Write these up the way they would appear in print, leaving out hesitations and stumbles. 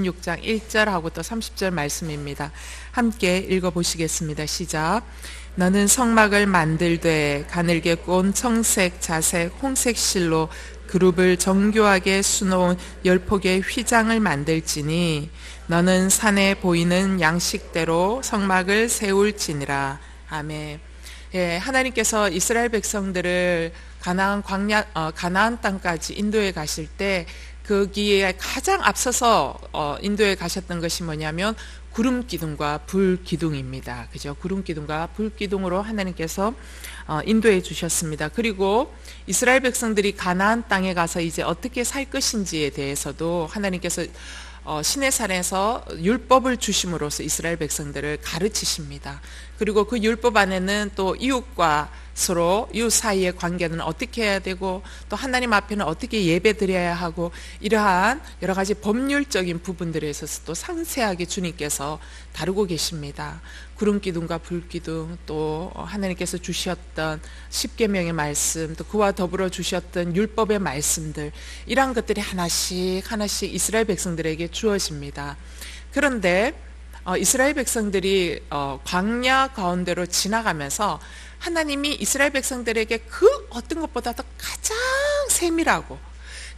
6장 1절하고 또 30절 말씀입니다. 함께 읽어보시겠습니다. 시작. 너는 성막을 만들되 가늘게 꼰 청색, 자색, 홍색 실로 그룹을 정교하게 수놓은 10폭의 휘장을 만들지니 너는 산에 보이는 양식대로 성막을 세울지니라. 아멘. 예, 하나님께서 이스라엘 백성들을 가나안 땅까지 인도해 가실 때 거기에 가장 앞서서 인도에 가셨던 것이 뭐냐면 구름 기둥과 불 기둥입니다. 그죠? 구름 기둥과 불 기둥으로 하나님께서 인도해 주셨습니다. 그리고 이스라엘 백성들이 가나안 땅에 가서 이제 어떻게 살 것인지에 대해서도 하나님께서 시내산에서 율법을 주심으로써 이스라엘 백성들을 가르치십니다. 그리고 그 율법 안에는 또 이웃과 서로 이웃 사이의 관계는 어떻게 해야 되고 또 하나님 앞에는 어떻게 예배 드려야 하고 이러한 여러 가지 법률적인 부분들에 있어서 또 상세하게 주님께서 다루고 계십니다. 구름기둥과 불기둥, 또 하나님께서 주셨던 십계명의 말씀, 또 그와 더불어 주셨던 율법의 말씀들, 이러한 것들이 하나씩 이스라엘 백성들에게 주어집니다. 그런데 이스라엘 백성들이 광야 가운데로 지나가면서 하나님이 이스라엘 백성들에게 그 어떤 것보다도 가장 세밀하고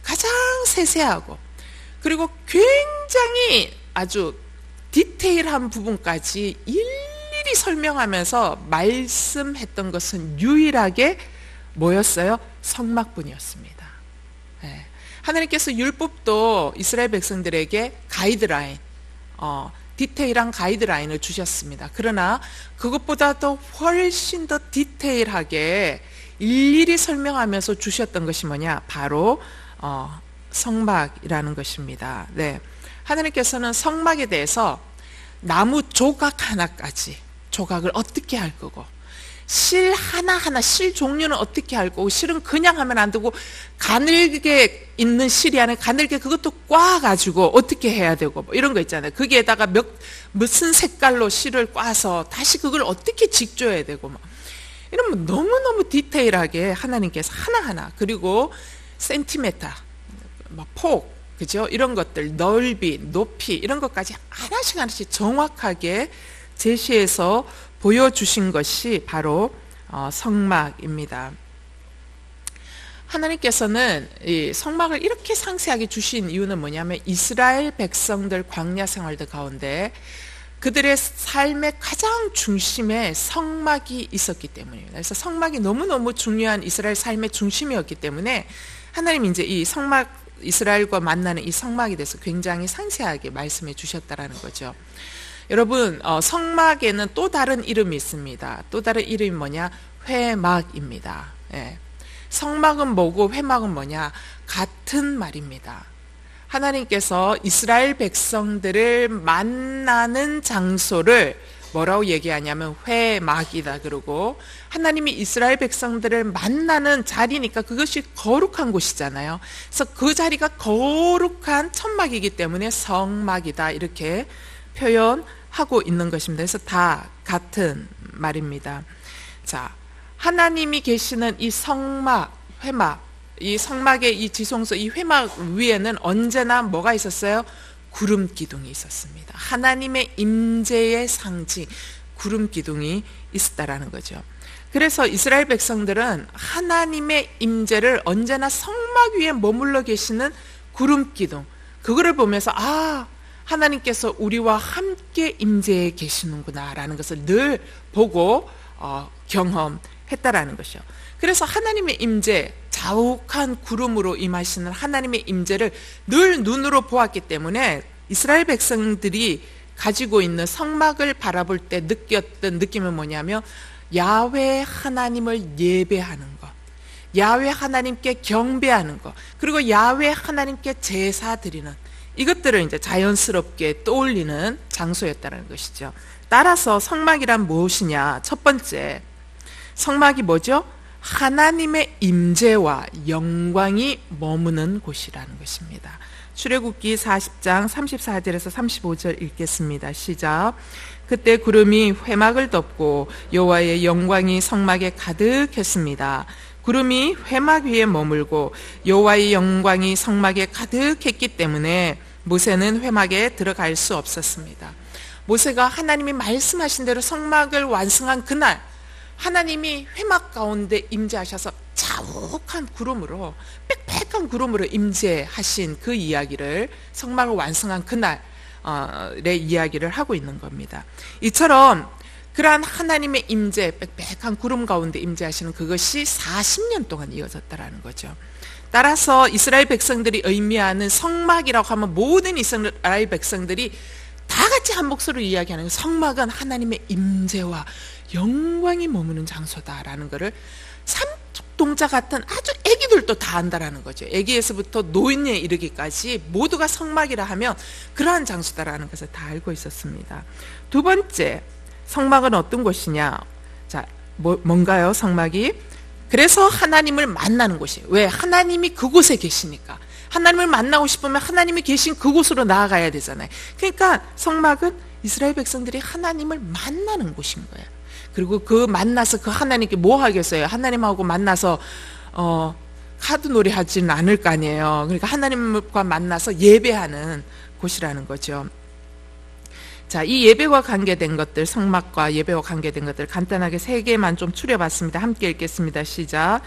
가장 세세하고 그리고 굉장히 아주 디테일한 부분까지 일일이 설명하면서 말씀했던 것은 유일하게 뭐였어요? 성막뿐이었습니다. 네. 하나님께서 율법도 이스라엘 백성들에게 가이드라인, 디테일한 가이드라인을 주셨습니다. 그러나 그것보다도 훨씬 더 디테일하게 일일이 설명하면서 주셨던 것이 뭐냐? 바로 성막이라는 것입니다. 네. 하나님께서는 성막에 대해서 나무 조각 하나까지 조각을 어떻게 할 거고, 실 하나하나 실 종류는 어떻게 할 거고, 실은 그냥 하면 안 되고 가늘게 있는 실이 안에 가늘게 그것도 꽈가지고 어떻게 해야 되고 뭐 이런 거 있잖아요. 거기에다가 무슨 색깔로 실을 꽈서 다시 그걸 어떻게 직조해야 되고 뭐 이러면 너무너무 디테일하게 하나님께서 하나하나, 그리고 센티미터, 폭, 그죠? 이런 것들, 넓이, 높이 이런 것까지 하나씩 정확하게 제시해서 보여주신 것이 바로 성막입니다. 하나님께서는 이 성막을 이렇게 상세하게 주신 이유는 뭐냐면 이스라엘 백성들 광야 생활들 가운데 그들의 삶의 가장 중심에 성막이 있었기 때문입니다. 그래서 성막이 너무너무 중요한 이스라엘 삶의 중심이었기 때문에 하나님이 이제 이 성막, 이스라엘과 만나는 이 성막에 대해서 굉장히 상세하게 말씀해 주셨다라는 거죠. 여러분, 성막에는 또 다른 이름이 있습니다. 또 다른 이름이 뭐냐? 회막입니다. 예. 성막은 뭐고 회막은 뭐냐? 같은 말입니다. 하나님께서 이스라엘 백성들을 만나는 장소를 뭐라고 얘기하냐면 회막이다 그러고, 하나님이 이스라엘 백성들을 만나는 자리니까 그것이 거룩한 곳이잖아요. 그래서 그 자리가 거룩한 천막이기 때문에 성막이다 이렇게 표현하고 있는 것입니다. 그래서 다 같은 말입니다. 자, 하나님이 계시는 이 성막, 회막, 이 성막의 이 지성소, 이 회막 위에는 언제나 뭐가 있었어요? 구름 기둥이 있었습니다. 하나님의 임재의 상징, 구름 기둥이 있었다라는 거죠. 그래서 이스라엘 백성들은 하나님의 임재를 언제나 성막 위에 머물러 계시는 구름 기둥, 그거를 보면서 하나님께서 우리와 함께 임재해 계시는구나라는 것을 늘 보고 경험했다라는 것이요. 그래서 하나님의 임재, 자욱한 구름으로 임하시는 하나님의 임재를 늘 눈으로 보았기 때문에 이스라엘 백성들이 가지고 있는 성막을 바라볼 때 느꼈던 느낌은 뭐냐면 야훼 하나님을 예배하는 것, 야훼 하나님께 경배하는 것, 그리고 야훼 하나님께 제사 드리는, 이것들을 이제 자연스럽게 떠올리는 장소였다는 것이죠. 따라서 성막이란 무엇이냐? 첫 번째, 성막이 뭐죠? 하나님의 임재와 영광이 머무는 곳이라는 것입니다. 출애굽기 40장 34절에서 35절 읽겠습니다. 시작. 그때 구름이 회막을 덮고 여호와의 영광이 성막에 가득했습니다. 구름이 회막 위에 머물고 여호와의 영광이 성막에 가득했기 때문에 모세는 회막에 들어갈 수 없었습니다. 모세가 하나님이 말씀하신 대로 성막을 완성한 그날 하나님이 회막 가운데 임재하셔서 자욱한 구름으로 빽빽한 구름으로 임재하신 그 이야기를 성막을 완성한 그날의 이야기를 하고 있는 겁니다. 이처럼 그러한 하나님의 임재, 빽빽한 구름 가운데 임재하시는 그것이 40년 동안 이어졌다라는 거죠. 따라서 이스라엘 백성들이 의미하는 성막이라고 하면 모든 이스라엘 백성들이 다 같이 한 목소리로 이야기하는 성막은 하나님의 임재와 영광이 머무는 장소다라는 것을 삼총동자 같은 아주 애기들도 다 안다라는 거죠. 애기에서부터 노인에 이르기까지 모두가 성막이라 하면 그러한 장소다라는 것을 다 알고 있었습니다. 두 번째, 성막은 어떤 곳이냐? 자, 뭔가요? 성막이? 그래서 하나님을 만나는 곳이. 왜? 하나님이 그곳에 계시니까. 하나님을 만나고 싶으면 하나님이 계신 그곳으로 나아가야 되잖아요. 그러니까 성막은 이스라엘 백성들이 하나님을 만나는 곳인 거예요. 그리고 그 만나서 그 하나님께 뭐 하겠어요? 하나님하고 만나서 카드놀이 하지는 않을 거 아니에요. 그러니까 하나님과 만나서 예배하는 곳이라는 거죠. 자, 이 예배와 관계된 것들, 성막과 예배와 관계된 것들 간단하게 3개만 좀 추려봤습니다. 함께 읽겠습니다. 시작.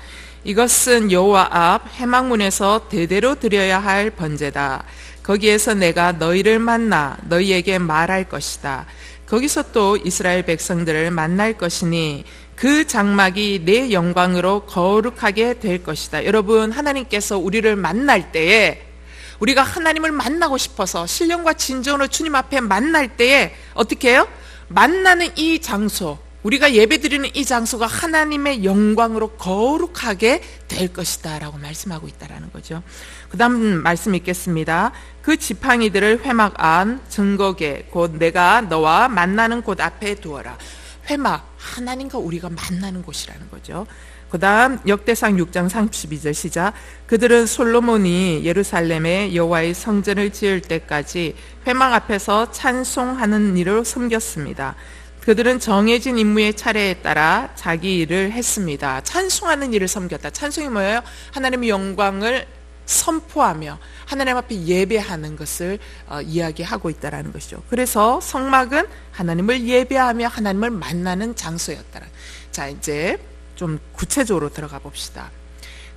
이것은 여호와 앞 회막문에서 대대로 드려야 할 번제다. 거기에서 내가 너희를 만나 너희에게 말할 것이다. 거기서 또 이스라엘 백성들을 만날 것이니 그 장막이 내 영광으로 거룩하게 될 것이다. 여러분, 하나님께서 우리를 만날 때에 우리가 하나님을 만나고 싶어서 신령과 진정으로 주님 앞에 만날 때에 어떻게 해요? 만나는 이 장소, 우리가 예배드리는 이 장소가 하나님의 영광으로 거룩하게 될 것이다 라고 말씀하고 있다는 거죠. 그 다음 말씀 읽겠습니다. 그 지팡이들을 회막 안 증거계 곧 내가 너와 만나는 곳 앞에 두어라. 회막, 하나님과 우리가 만나는 곳이라는 거죠. 그 다음 역대상 6장 32절 시작. 그들은 솔로몬이 예루살렘에 여호와의 성전을 지을 때까지 회막 앞에서 찬송하는 일을 섬겼습니다. 그들은 정해진 임무의 차례에 따라 자기 일을 했습니다. 찬송하는 일을 섬겼다. 찬송이 뭐예요? 하나님의 영광을 선포하며 하나님 앞에 예배하는 것을 이야기하고 있다는 것이죠. 그래서 성막은 하나님을 예배하며 하나님을 만나는 장소였다는. 자, 이제 좀 구체적으로 들어가 봅시다.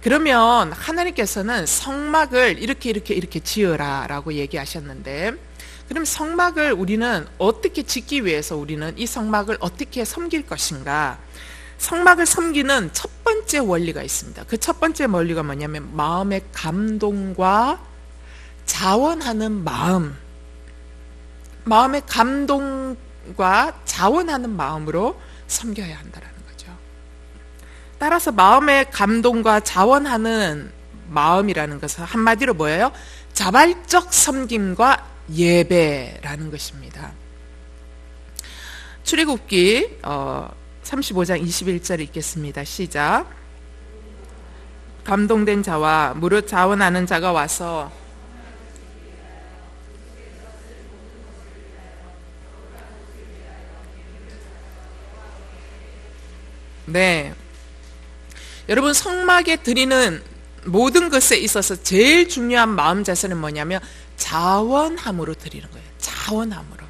그러면 하나님께서는 성막을 이렇게 지으라 라고 얘기하셨는데, 그럼 성막을 우리는 어떻게 짓기 위해서 우리는 이 성막을 어떻게 섬길 것인가? 성막을 섬기는 첫 번째 원리가 있습니다. 그 첫 번째 원리가 뭐냐면 마음의 감동과 자원하는 마음, 마음의 감동과 자원하는 마음으로 섬겨야 한다라는 거죠. 따라서 마음의 감동과 자원하는 마음이라는 것은 한마디로 뭐예요? 자발적 섬김과 예배라는 것입니다. 출애굽기 35장 21절 읽겠습니다. 시작. 감동된 자와 무릇 자원하는 자가 와서 네, 여러분, 성막에 드리는 모든 것에 있어서 제일 중요한 마음 자세는 뭐냐면 자원함으로 드리는 거예요. 자원함으로.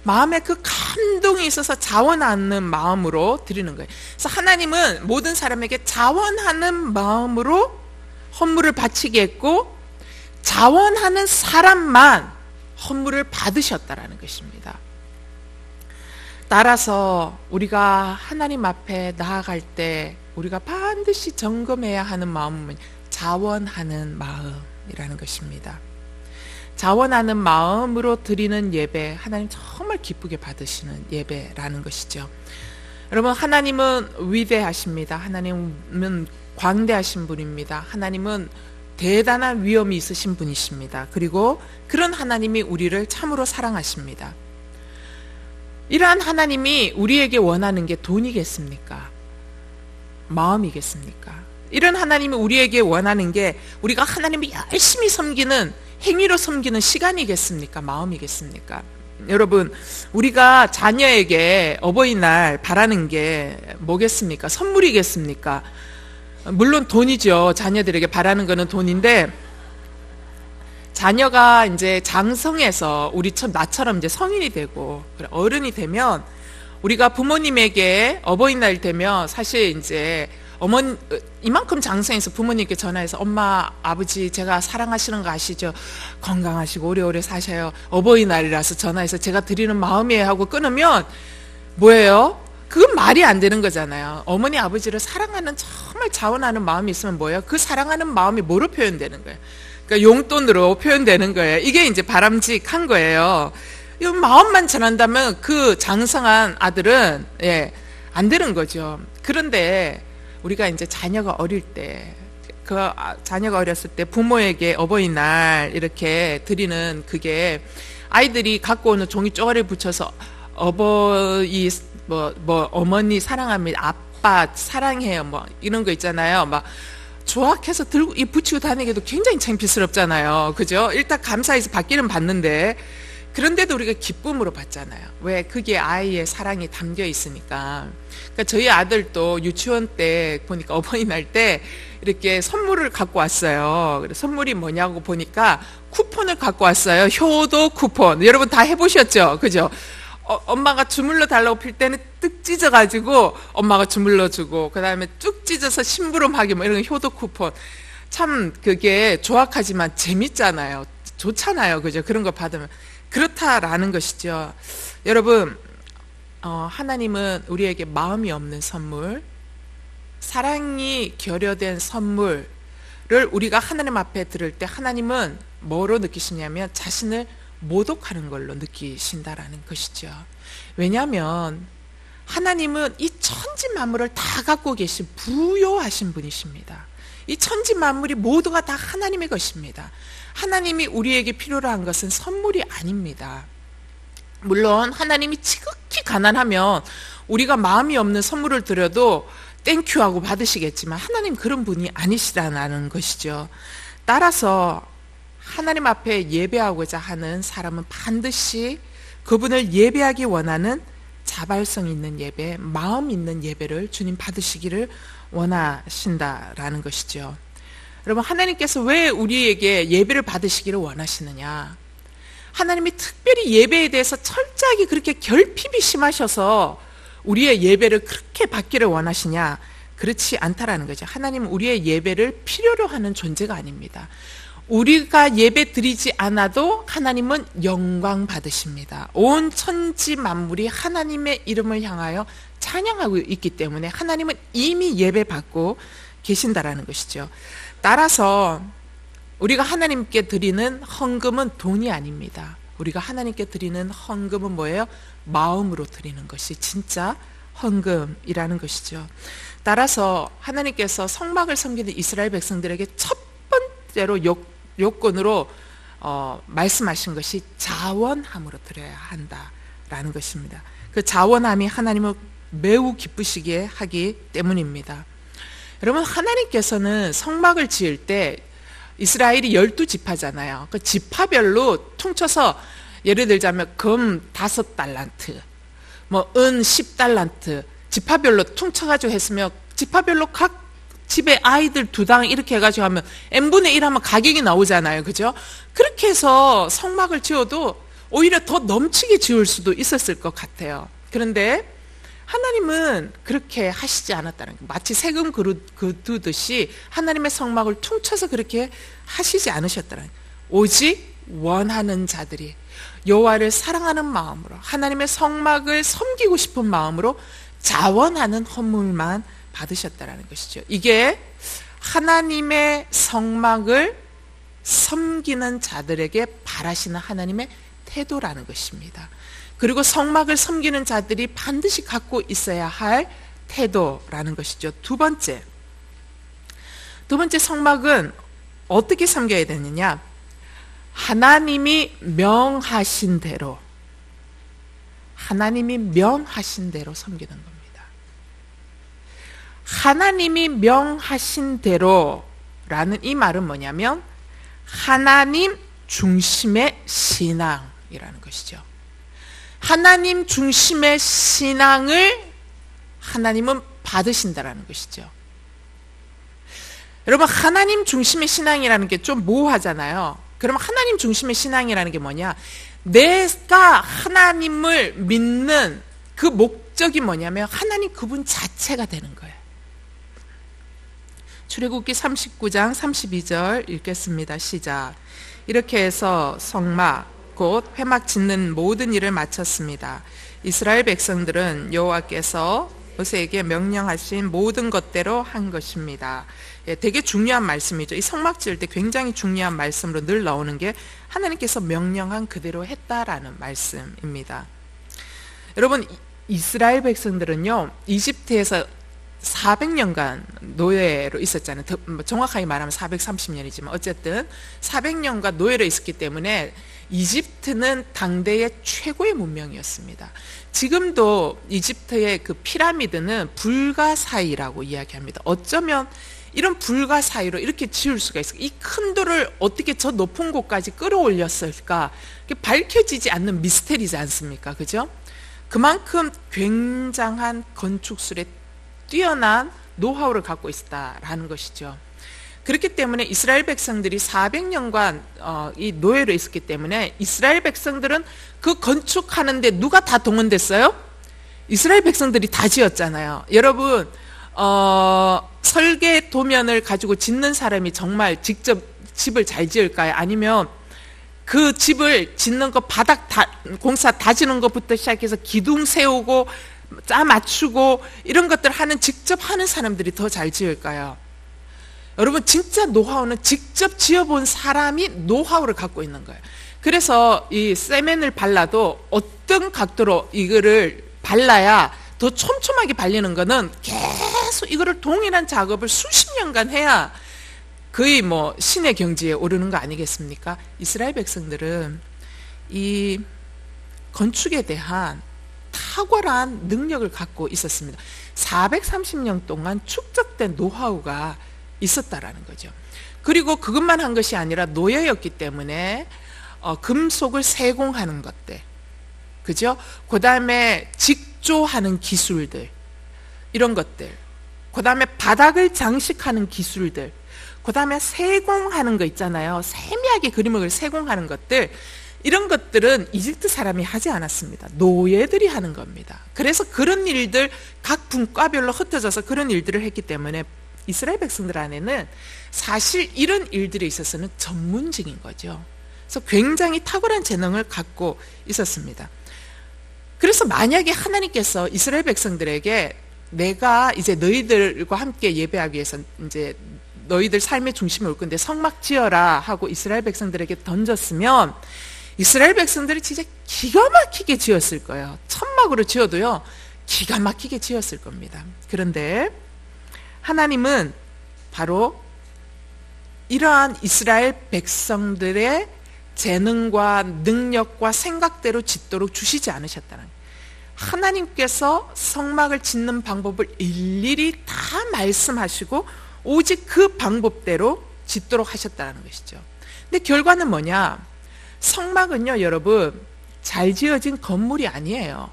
마음에 그 감동이 있어서 자원하는 마음으로 드리는 거예요. 그래서 하나님은 모든 사람에게 자원하는 마음으로 헌물을 바치게 했고, 자원하는 사람만 헌물을 받으셨다라는 것입니다. 따라서 우리가 하나님 앞에 나아갈 때 우리가 반드시 점검해야 하는 마음은 자원하는 마음이라는 것입니다. 자원하는 마음으로 드리는 예배, 하나님 정말 기쁘게 받으시는 예배라는 것이죠. 여러분, 하나님은 위대하십니다. 하나님은 광대하신 분입니다. 하나님은 대단한 위엄이 있으신 분이십니다. 그리고 그런 하나님이 우리를 참으로 사랑하십니다. 이러한 하나님이 우리에게 원하는 게 돈이겠습니까? 마음이겠습니까? 이런 하나님이 우리에게 원하는 게 우리가 하나님을 열심히 섬기는, 행위로 섬기는 시간이겠습니까? 마음이겠습니까? 여러분, 우리가 자녀에게 어버이날 바라는 게 뭐겠습니까? 선물이겠습니까? 물론 돈이죠. 자녀들에게 바라는 거는 돈인데, 자녀가 이제 장성해서 나처럼 이제 성인이 되고 어른이 되면 우리가 부모님에게 어버이날 되면 사실 이제 이만큼 장성해서 부모님께 전화해서 엄마, 아버지 제가 사랑하시는 거 아시죠? 건강하시고 오래오래 사셔요. 어버이날이라서 전화해서 제가 드리는 마음이에요 하고 끊으면 뭐예요? 그건 말이 안 되는 거잖아요. 어머니, 아버지를 사랑하는 정말 자원하는 마음이 있으면 뭐예요? 그 사랑하는 마음이 뭐로 표현되는 거예요? 그러니까 용돈으로 표현되는 거예요. 이게 이제 바람직한 거예요. 이 마음만 전한다면 그 장성한 아들은 안 되는 거죠. 그런데 우리가 이제 자녀가 어릴 때, 자녀가 어렸을 때 부모에게 어버이날 이렇게 드리는 그게 아이들이 갖고 오는 종이 쪼가리를 붙여서 어머니 사랑합니다. 아빠 사랑해요. 뭐 이런 거 있잖아요. 막 조악해서 들고 붙이고 다니기도 굉장히 창피스럽잖아요. 그죠? 일단 감사해서 받기는 받는데 그런데도 우리가 기쁨으로 받잖아요. 왜? 그게 아이의 사랑이 담겨 있으니까. 그러니까 저희 아들도 유치원 때 보니까 어버이날 때 이렇게 선물을 갖고 왔어요. 선물이 뭐냐고 보니까 쿠폰을 갖고 왔어요. 효도 쿠폰. 여러분 다 해보셨죠? 그죠? 엄마가 주물러 달라고 필 때는 뜩 찢어가지고 엄마가 주물러 주고, 그 다음에 쭉 찢어서 심부름하기 뭐 이런 효도 쿠폰. 참 그게 조악하지만 재밌잖아요. 좋잖아요. 그죠? 그런 거 받으면. 그렇다라는 것이죠. 여러분, 하나님은 우리에게 마음이 없는 선물, 사랑이 결여된 선물을 우리가 하나님 앞에 들을 때 하나님은 뭐로 느끼시냐면 자신을 모독하는 걸로 느끼신다라는 것이죠. 왜냐하면 하나님은 이 천지 만물을 다 갖고 계신 부요하신 분이십니다. 이 천지 만물이 모두가 다 하나님의 것입니다. 하나님이 우리에게 필요로 한 것은 선물이 아닙니다. 물론 하나님이 지극히 가난하면 우리가 마음이 없는 선물을 드려도 땡큐하고 받으시겠지만 하나님 그런 분이 아니시다는 것이죠. 따라서 하나님 앞에 예배하고자 하는 사람은 반드시 그분을 예배하기 원하는 자발성 있는 예배, 마음 있는 예배를 주님 받으시기를 원하신다라는 것이죠. 여러분, 하나님께서 왜 우리에게 예배를 받으시기를 원하시느냐? 하나님이 특별히 예배에 대해서 철저하게 그렇게 결핍이 심하셔서 우리의 예배를 그렇게 받기를 원하시냐? 그렇지 않다라는 거죠. 하나님은 우리의 예배를 필요로 하는 존재가 아닙니다. 우리가 예배 드리지 않아도 하나님은 영광 받으십니다. 온 천지 만물이 하나님의 이름을 향하여 찬양하고 있기 때문에 하나님은 이미 예배 받고 계신다라는 것이죠. 따라서 우리가 하나님께 드리는 헌금은 돈이 아닙니다. 우리가 하나님께 드리는 헌금은 뭐예요? 마음으로 드리는 것이 진짜 헌금이라는 것이죠. 따라서 하나님께서 성막을 섬기는 이스라엘 백성들에게 첫 번째로 요건으로 말씀하신 것이 자원함으로 드려야 한다라는 것입니다. 그 자원함이 하나님을 매우 기쁘시게 하기 때문입니다. 여러분, 하나님께서는 성막을 지을 때 이스라엘이 12지파잖아요. 그 지파별로 퉁쳐서 예를 들자면 금 5달란트, 뭐 은 10달란트 지파별로 퉁쳐가지고 했으면 지파별로 각 집에 아이들 2당 이렇게 해가지고 하면 n분의 1 하면 가격이 나오잖아요. 그죠? 그렇게 해서 성막을 지어도 오히려 더 넘치게 지을 수도 있었을 것 같아요. 그런데 하나님은 그렇게 하시지 않았다는 거예요. 마치 세금 거두듯이 하나님의 성막을 퉁쳐서 그렇게 하시지 않으셨다는 거예요. 오직 원하는 자들이 여호와를 사랑하는 마음으로 하나님의 성막을 섬기고 싶은 마음으로 자원하는 헌물만 받으셨다는 것이죠. 이게 하나님의 성막을 섬기는 자들에게 바라시는 하나님의 태도라는 것입니다. 그리고 성막을 섬기는 자들이 반드시 갖고 있어야 할 태도라는 것이죠. 두 번째 성막은 어떻게 섬겨야 되느냐? 하나님이 명하신 대로 섬기는 겁니다. 하나님이 명하신 대로라는 이 말은 뭐냐면 하나님 중심의 신앙이라는 것이죠. 하나님 중심의 신앙을 하나님은 받으신다라는 것이죠. 여러분, 하나님 중심의 신앙이라는 게 좀 모호하잖아요. 그러면 하나님 중심의 신앙이라는 게 뭐냐? 내가 하나님을 믿는 그 목적이 뭐냐면 하나님 그분 자체가 되는 거예요. 출애굽기 39장 32절 읽겠습니다. 시작. 이렇게 해서 성막 곧 회막 짓는 모든 일을 마쳤습니다. 이스라엘 백성들은 여호와께서 모세에게 명령하신 모든 것대로 한 것입니다. 예, 되게 중요한 말씀이죠. 이 성막 지을 때 굉장히 중요한 말씀으로 늘 나오는 게 하나님께서 명령한 그대로 했다라는 말씀입니다. 여러분, 이스라엘 백성들은요, 이집트에서 400년간 노예로 있었잖아요. 정확하게 말하면 430년이지만 어쨌든 400년간 노예로 있었기 때문에 이집트는 당대의 최고의 문명이었습니다. 지금도 이집트의 그 피라미드는 불가사의라고 이야기합니다. 어쩌면 이런 불가사의로 이렇게 지을 수가 있을까? 이 큰 돌을 어떻게 저 높은 곳까지 끌어올렸을까? 밝혀지지 않는 미스테리지 않습니까? 그죠? 그만큼 굉장한 건축술에 뛰어난 노하우를 갖고 있었다라는 것이죠. 그렇기 때문에 이스라엘 백성들이 400년간 이 노예로 있었기 때문에 이스라엘 백성들은 그 건축하는데 누가 다 동원됐어요? 이스라엘 백성들이 다 지었잖아요. 여러분, 설계 도면을 가지고 짓는 사람이 정말 직접 집을 잘 지을까요? 아니면 그 집을 짓는 거 공사 다지는 것부터 시작해서 기둥 세우고 짜 맞추고 이런 것들 직접 하는 사람들이 더 잘 지을까요? 여러분, 진짜 노하우는 직접 지어본 사람이 노하우를 갖고 있는 거예요. 그래서 이 세멘을 발라도 어떤 각도로 이거를 발라야 더 촘촘하게 발리는 거는 계속 이거를 동일한 작업을 수십 년간 해야 거의 뭐 신의 경지에 오르는 거 아니겠습니까? 이스라엘 백성들은 이 건축에 대한 탁월한 능력을 갖고 있었습니다. 430년 동안 축적된 노하우가 있었다라는 거죠. 그리고 그것만 한 것이 아니라 노예였기 때문에 금속을 세공하는 것들, 그죠? 그 다음에 직조하는 기술들, 이런 것들, 그 다음에 바닥을 장식하는 기술들, 그 다음에 세공하는 거 있잖아요. 세미하게 그림을 세공하는 것들, 이런 것들은 이집트 사람이 하지 않았습니다. 노예들이 하는 겁니다. 그래서 그런 일들 각 분과별로 흩어져서 그런 일들을 했기 때문에 이스라엘 백성들 안에는 사실 이런 일들에 있어서는 전문직인 거죠. 그래서 굉장히 탁월한 재능을 갖고 있었습니다. 그래서 만약에 하나님께서 이스라엘 백성들에게 내가 이제 너희들과 함께 예배하기 위해서 이제 너희들 삶의 중심에 올 건데 성막 지어라 하고 이스라엘 백성들에게 던졌으면 이스라엘 백성들이 진짜 기가 막히게 지었을 거예요. 천막으로 지어도요, 기가 막히게 지었을 겁니다. 그런데 하나님은 바로 이러한 이스라엘 백성들의 재능과 능력과 생각대로 짓도록 주시지 않으셨다는 거예요. 하나님께서 성막을 짓는 방법을 일일이 다 말씀하시고 오직 그 방법대로 짓도록 하셨다는 것이죠. 근데 결과는 뭐냐? 성막은요, 여러분, 잘 지어진 건물이 아니에요.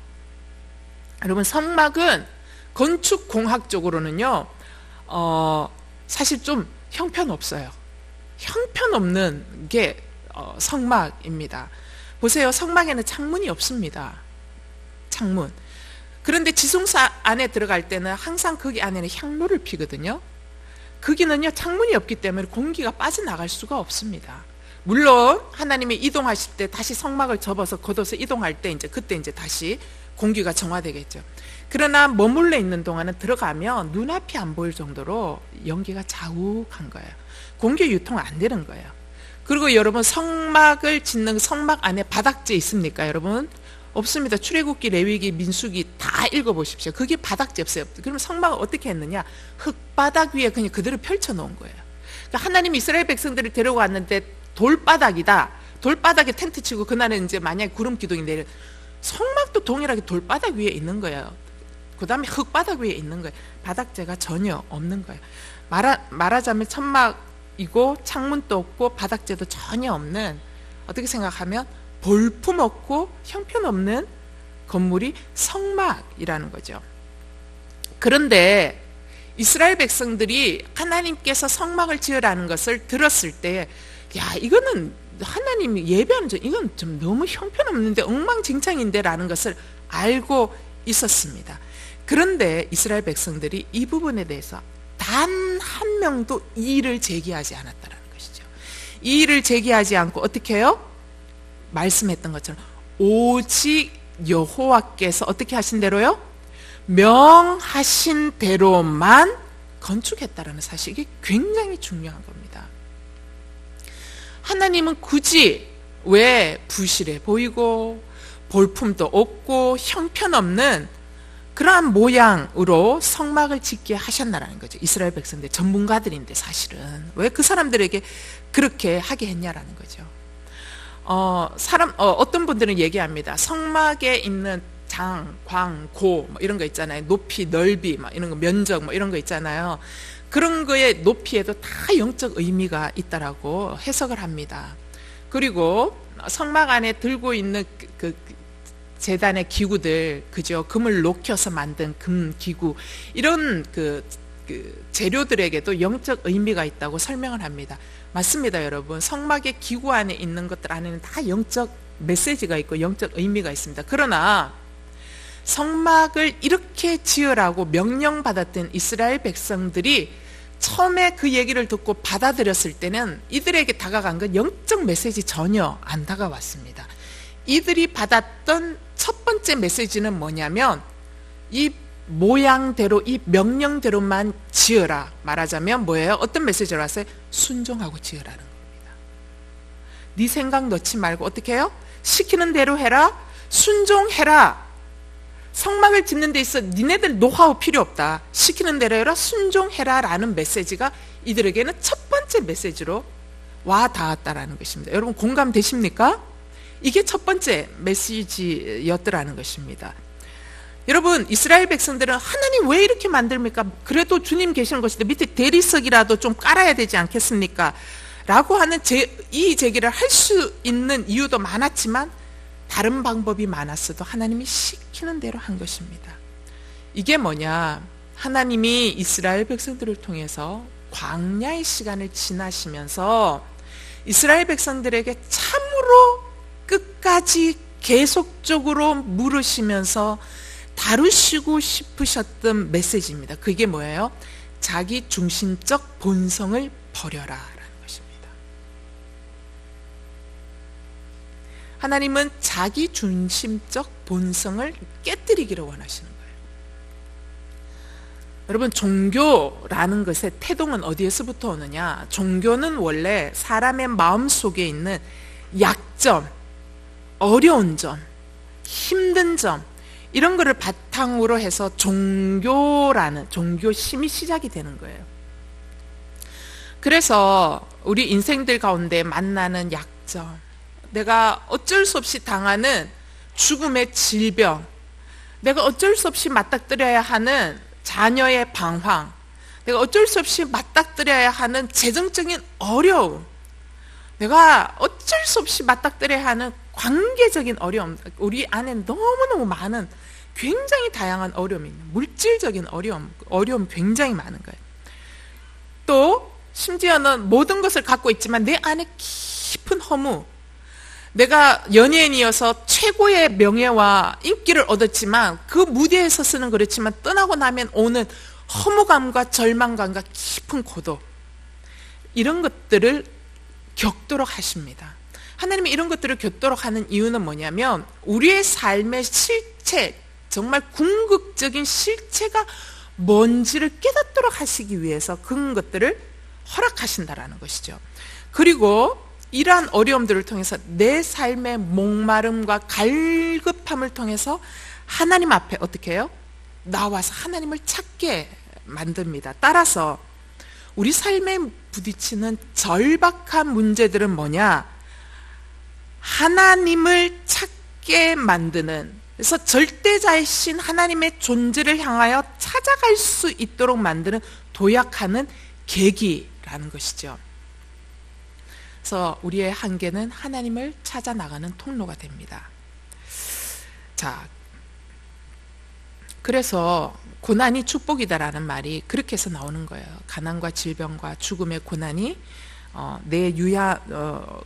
여러분, 성막은 건축공학적으로는요, 사실 좀 형편없어요. 형편없는 게 성막입니다. 보세요. 성막에는 창문이 없습니다. 창문. 그런데 지성소 안에 들어갈 때는 항상 거기 안에는 향로를 피거든요. 거기는요, 창문이 없기 때문에 공기가 빠져나갈 수가 없습니다. 물론 하나님이 이동하실 때 다시 성막을 접어서 걷어서 이동할 때 그때 다시 공기가 정화되겠죠. 그러나 머물러 있는 동안은 들어가면 눈앞이 안 보일 정도로 연기가 자욱한 거예요. 공기 유통 안 되는 거예요. 그리고 여러분, 성막을 짓는 성막 안에 바닥재 있습니까, 여러분? 없습니다. 출애굽기, 레위기, 민수기 다 읽어보십시오. 그게 바닥재 없어요. 그럼 성막을 어떻게 했느냐? 흙바닥 위에 그냥 그대로 펼쳐놓은 거예요. 그러니까 하나님이 이스라엘 백성들을 데려왔는데 돌바닥이다. 돌바닥에 텐트 치고 그날은 이제 만약에 구름 기둥이 내려, 성막도 동일하게 돌바닥 위에 있는 거예요. 그 다음에 흙바닥 위에 있는 거예요. 바닥재가 전혀 없는 거예요. 말하자면 천막이고 창문도 없고 바닥재도 전혀 없는, 어떻게 생각하면 볼품 없고 형편없는 건물이 성막이라는 거죠. 그런데 이스라엘 백성들이 하나님께서 성막을 지으라는 것을 들었을 때, 야, 이거는 하나님이 예배하는 이건 좀 너무 형편없는데 엉망진창인데 라는 것을 알고 있었습니다. 그런데 이스라엘 백성들이 이 부분에 대해서 단 한 명도 이의를 제기하지 않았다라는 것이죠. 이의를 제기하지 않고 어떻게 해요? 말씀했던 것처럼 오직 여호와께서 어떻게 하신 대로요? 명하신 대로만 건축했다라는 사실, 이게 굉장히 중요한 겁니다. 하나님은 굳이 왜 부실해 보이고 볼품도 없고 형편없는 그러한 모양으로 성막을 짓게 하셨나라는 거죠. 이스라엘 백성들 전문가들인데 사실은 왜 그 사람들에게 그렇게 하게 했냐라는 거죠. 어떤 분들은 얘기합니다. 성막에 있는 장, 광, 고 뭐 이런 거 있잖아요. 높이, 넓이, 뭐 이런 거, 면적 뭐 이런 거 있잖아요. 그런 거의 높이에도 다 영적 의미가 있다라고 해석을 합니다. 그리고 성막 안에 들고 있는 그 제단의 기구들, 그죠? 금을 녹여서 만든 금 기구, 이런 그 재료들에게도 영적 의미가 있다고 설명을 합니다. 맞습니다, 여러분. 성막의 기구 안에 있는 것들 안에는 다 영적 메시지가 있고 영적 의미가 있습니다. 그러나 성막을 이렇게 지으라고 명령받았던 이스라엘 백성들이 처음에 그 얘기를 듣고 받아들였을 때는 이들에게 다가간 건 영적 메시지 전혀 안 다가왔습니다. 이들이 받았던 첫 번째 메시지는 뭐냐면 이 모양대로, 이 명령대로만 지으라. 말하자면 뭐예요? 어떤 메시지를 왔어요? 순종하고 지으라는 겁니다. 네 생각 넣지 말고 어떻게 해요? 시키는 대로 해라. 순종해라. 성막을 짓는 데 있어 니네들 노하우 필요 없다. 시키는 대로 해라. 순종해라 라는 메시지가 이들에게는 첫 번째 메시지로 와 닿았다라는 것입니다. 여러분 공감되십니까? 이게 첫 번째 메시지였더라는 것입니다. 여러분, 이스라엘 백성들은 하나님 왜 이렇게 만듭니까? 그래도 주님 계시는 것인데 밑에 대리석이라도 좀 깔아야 되지 않겠습니까? 라고 하는 이 제기를 할 수 있는 이유도 많았지만 다른 방법이 많았어도 하나님이 시키는 대로 한 것입니다. 이게 뭐냐? 하나님이 이스라엘 백성들을 통해서 광야의 시간을 지나시면서 이스라엘 백성들에게 참으로 끝까지 계속적으로 물으시면서 다루시고 싶으셨던 메시지입니다. 그게 뭐예요? 자기 중심적 본성을 버려라 라는 것입니다. 하나님은 자기 중심적 본성을 깨뜨리기를 원하시는 거예요. 여러분, 종교라는 것의 태동은 어디에서부터 오느냐? 종교는 원래 사람의 마음속에 있는 약점, 어려운 점, 힘든 점, 이런 거를 바탕으로 해서 종교심이 시작이 되는 거예요. 그래서 우리 인생들 가운데 만나는 약점, 내가 어쩔 수 없이 당하는 죽음의 질병, 내가 어쩔 수 없이 맞닥뜨려야 하는 자녀의 방황, 내가 어쩔 수 없이 맞닥뜨려야 하는 재정적인 어려움, 내가 어쩔 수 없이 맞닥뜨려야 하는 관계적인 어려움, 우리 안에 너무너무 많은 굉장히 다양한 어려움이 있는, 물질적인 어려움 굉장히 많은 거예요. 또 심지어는 모든 것을 갖고 있지만 내 안에 깊은 허무, 내가 연예인이어서 최고의 명예와 인기를 얻었지만 그 무대에서 쓰는 그렇지만 떠나고 나면 오는 허무감과 절망감과 깊은 고독, 이런 것들을 겪도록 하십니다. 하나님이 이런 것들을 겪도록 하는 이유는 뭐냐면 우리의 삶의 실체, 정말 궁극적인 실체가 뭔지를 깨닫도록 하시기 위해서 그런 것들을 허락하신다라는 것이죠. 그리고 이러한 어려움들을 통해서 내 삶의 목마름과 갈급함을 통해서 하나님 앞에 어떻게 해요? 나와서 하나님을 찾게 만듭니다. 따라서 우리 삶에 부딪히는 절박한 문제들은 뭐냐? 하나님을 찾게 만드는, 그래서 절대자이신 하나님의 존재를 향하여 찾아갈 수 있도록 만드는, 도약하는 계기라는 것이죠. 그래서 우리의 한계는 하나님을 찾아 나가는 통로가 됩니다. 자, 그래서 고난이 축복이다라는 말이 그렇게 해서 나오는 거예요. 가난과 질병과 죽음의 고난이 내 유약함과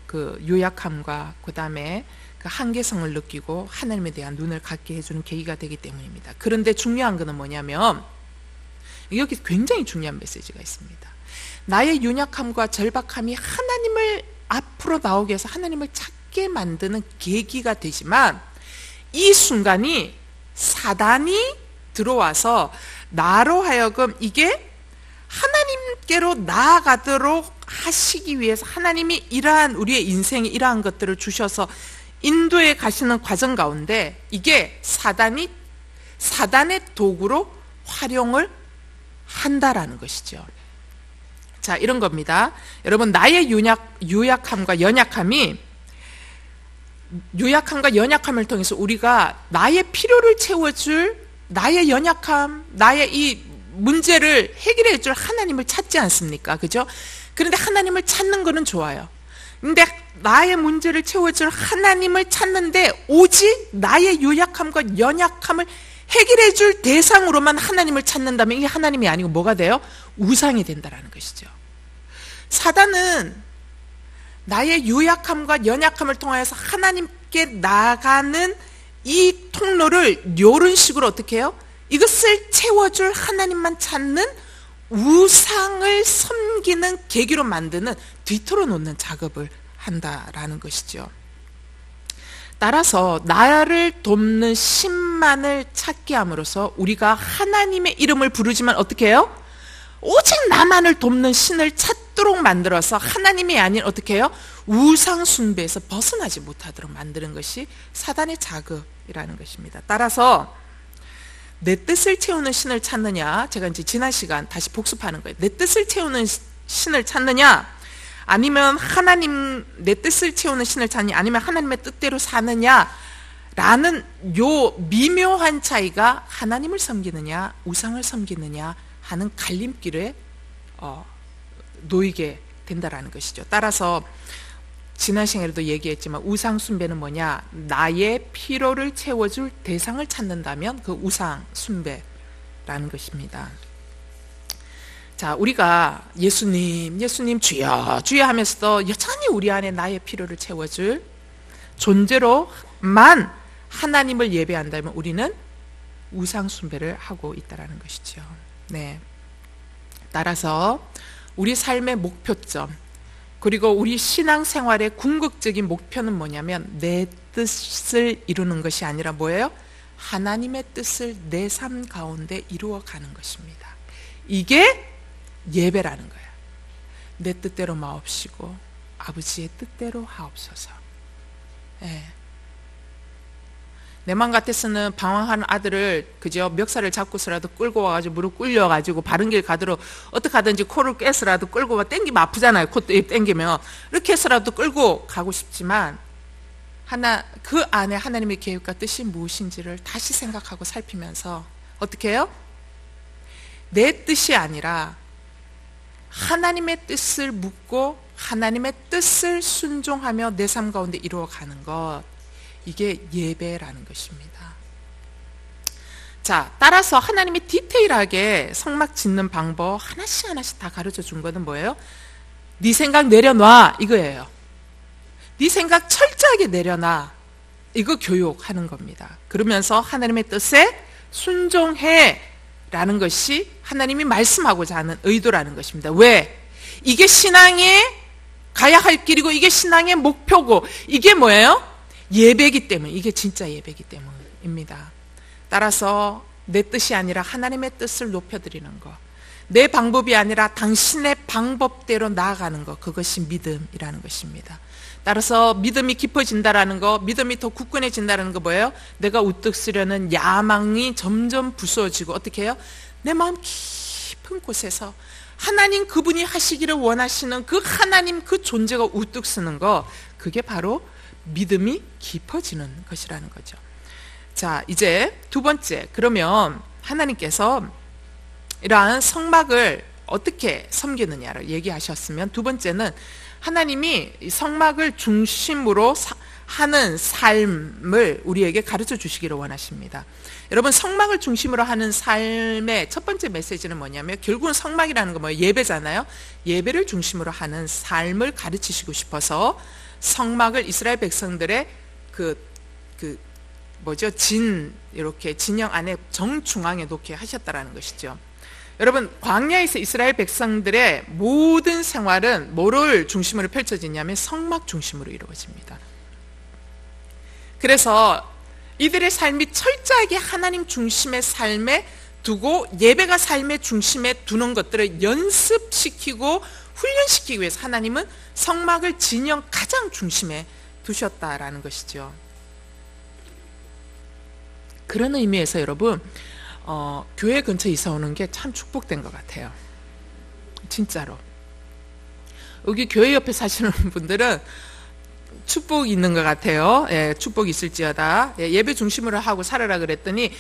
그 다음에 그 한계성을 느끼고 하나님에 대한 눈을 갖게 해주는 계기가 되기 때문입니다. 그런데 중요한 것은 뭐냐면 여기 굉장히 중요한 메시지가 있습니다. 나의 연약함과 절박함이 하나님을 앞으로 나오게 해서 하나님을 찾게 만드는 계기가 되지만 이 순간이 사단이 들어와서 나로 하여금 이게 하나님께로 나아가도록 하시기 위해서 하나님이 이러한 우리의 인생에 이러한 것들을 주셔서 인도에 가시는 과정 가운데 이게 사단의 도구로 활용을 한다라는 것이죠. 자, 이런 겁니다. 여러분, 나의 유약함과 연약함을 통해서 우리가 나의 필요를 채워줄 나의 연약함, 나의 이 문제를 해결해 줄 하나님을 찾지 않습니까? 그죠? 그런데 하나님을 찾는 거는 좋아요. 근데 나의 문제를 채워줄 하나님을 찾는데 오직 나의 유약함과 연약함을 해결해 줄 대상으로만 하나님을 찾는다면 이게 하나님이 아니고 뭐가 돼요? 우상이 된다라는 것이죠. 사단은 나의 유약함과 연약함을 통해서 하나님께 나가는 이 통로를 이런 식으로 어떻게 해요? 이것을 채워줄 하나님만 찾는 우상을 섬기는 계기로 만드는 뒤틀어 놓는 작업을 한다라는 것이죠. 따라서 나를 돕는 신만을 찾게 함으로써 우리가 하나님의 이름을 부르지만 어떻게 해요? 오직 나만을 돕는 신을 찾도록 만들어서 하나님이 아닌 어떻게 해요? 우상 숭배에서 벗어나지 못하도록 만드는 것이 사단의 작업이라는 것입니다. 따라서 내 뜻을 채우는 신을 찾느냐, 제가 이제 지난 시간 다시 복습하는 거예요. 내 뜻을 채우는 신을 찾느냐, 아니면 내 뜻을 채우는 신을 찾느냐, 아니면 하나님의 뜻대로 사느냐라는 요 미묘한 차이가 하나님을 섬기느냐 우상을 섬기느냐 하는 갈림길에 놓이게 된다라는 것이죠. 따라서 지난 시간에도 얘기했지만 우상 숭배는 뭐냐? 나의 필요를 채워줄 대상을 찾는다면 그 우상 숭배라는 것입니다. 자, 우리가 예수님 주여 주여 하면서도 여전히 우리 안에 나의 필요를 채워줄 존재로만 하나님을 예배한다면 우리는 우상 숭배를 하고 있다는 것이죠. 네. 따라서 우리 삶의 목표점, 그리고 우리 신앙생활의 궁극적인 목표는 뭐냐면 내 뜻을 이루는 것이 아니라 뭐예요? 하나님의 뜻을 내 삶 가운데 이루어가는 것입니다. 이게 예배라는 거예요. 내 뜻대로 마옵시고 아버지의 뜻대로 하옵소서. 예. 내 맘 같아서는 방황하는 아들을 그저 멱살을 잡고서라도 끌고 와가지고 무릎 꿇려가지고 바른 길 가도록 어떻게 하든지 코를 깨서라도 끌고 와. 땡기면 아프잖아요. 코 땡기면 이렇게 해서라도 끌고 가고 싶지만 그 안에 하나님의 계획과 뜻이 무엇인지를 다시 생각하고 살피면서 어떻게 해요? 내 뜻이 아니라 하나님의 뜻을 묻고 하나님의 뜻을 순종하며 내 삶 가운데 이루어가는 것, 이게 예배라는 것입니다. 자, 따라서 하나님이 디테일하게 성막 짓는 방법 하나씩 다 가르쳐 준 거는 뭐예요? 네 생각 내려놔, 이거예요. 네 생각 철저하게 내려놔, 이거 교육하는 겁니다. 그러면서 하나님의 뜻에 순종해 라는 것이 하나님이 말씀하고자 하는 의도라는 것입니다. 왜? 이게 신앙에 가야 할 길이고 이게 신앙의 목표고 이게 뭐예요? 예배이기 때문에, 이게 진짜 예배이기 때문입니다. 따라서 내 뜻이 아니라 하나님의 뜻을 높여드리는 것, 내 방법이 아니라 당신의 방법대로 나아가는 것, 그것이 믿음이라는 것입니다. 따라서 믿음이 깊어진다라는 거, 믿음이 더 굳건해진다는 거 뭐예요? 내가 우뚝 서려는 야망이 점점 부수어지고 어떻게 해요? 내 마음 깊은 곳에서 하나님 그분이 하시기를 원하시는 그 하나님 그 존재가 우뚝 서는 거, 그게 바로 믿음이 깊어지는 것이라는 거죠. 자, 이제 두 번째, 그러면 하나님께서 이러한 성막을 어떻게 섬기느냐를 얘기하셨으면, 두 번째는 하나님이 성막을 중심으로 하는 삶을 우리에게 가르쳐 주시기를 원하십니다. 여러분, 성막을 중심으로 하는 삶의 첫 번째 메시지는 뭐냐면, 결국은 성막이라는 건 뭐예요? 예배잖아요. 예배를 중심으로 하는 삶을 가르치시고 싶어서 성막을 이스라엘 백성들의 이렇게 진영 안에 정중앙에 놓게 하셨다라는 것이죠. 여러분, 광야에서 이스라엘 백성들의 모든 생활은 뭐를 중심으로 펼쳐지냐면 성막 중심으로 이루어집니다. 그래서 이들의 삶이 철저하게 하나님 중심의 삶에 두고 예배가 삶의 중심에 두는 것들을 연습시키고 훈련시키기 위해서 하나님은 성막을 진영 가장 중심에 두셨다라는 것이죠. 그런 의미에서 여러분, 교회 근처에 이사 오는 게 참 축복된 것 같아요. 진짜로. 여기 교회 옆에 사시는 분들은 축복이 있는 것 같아요. 예, 축복이 있을지어다. 예, 예배 중심으로 하고 살아라 그랬더니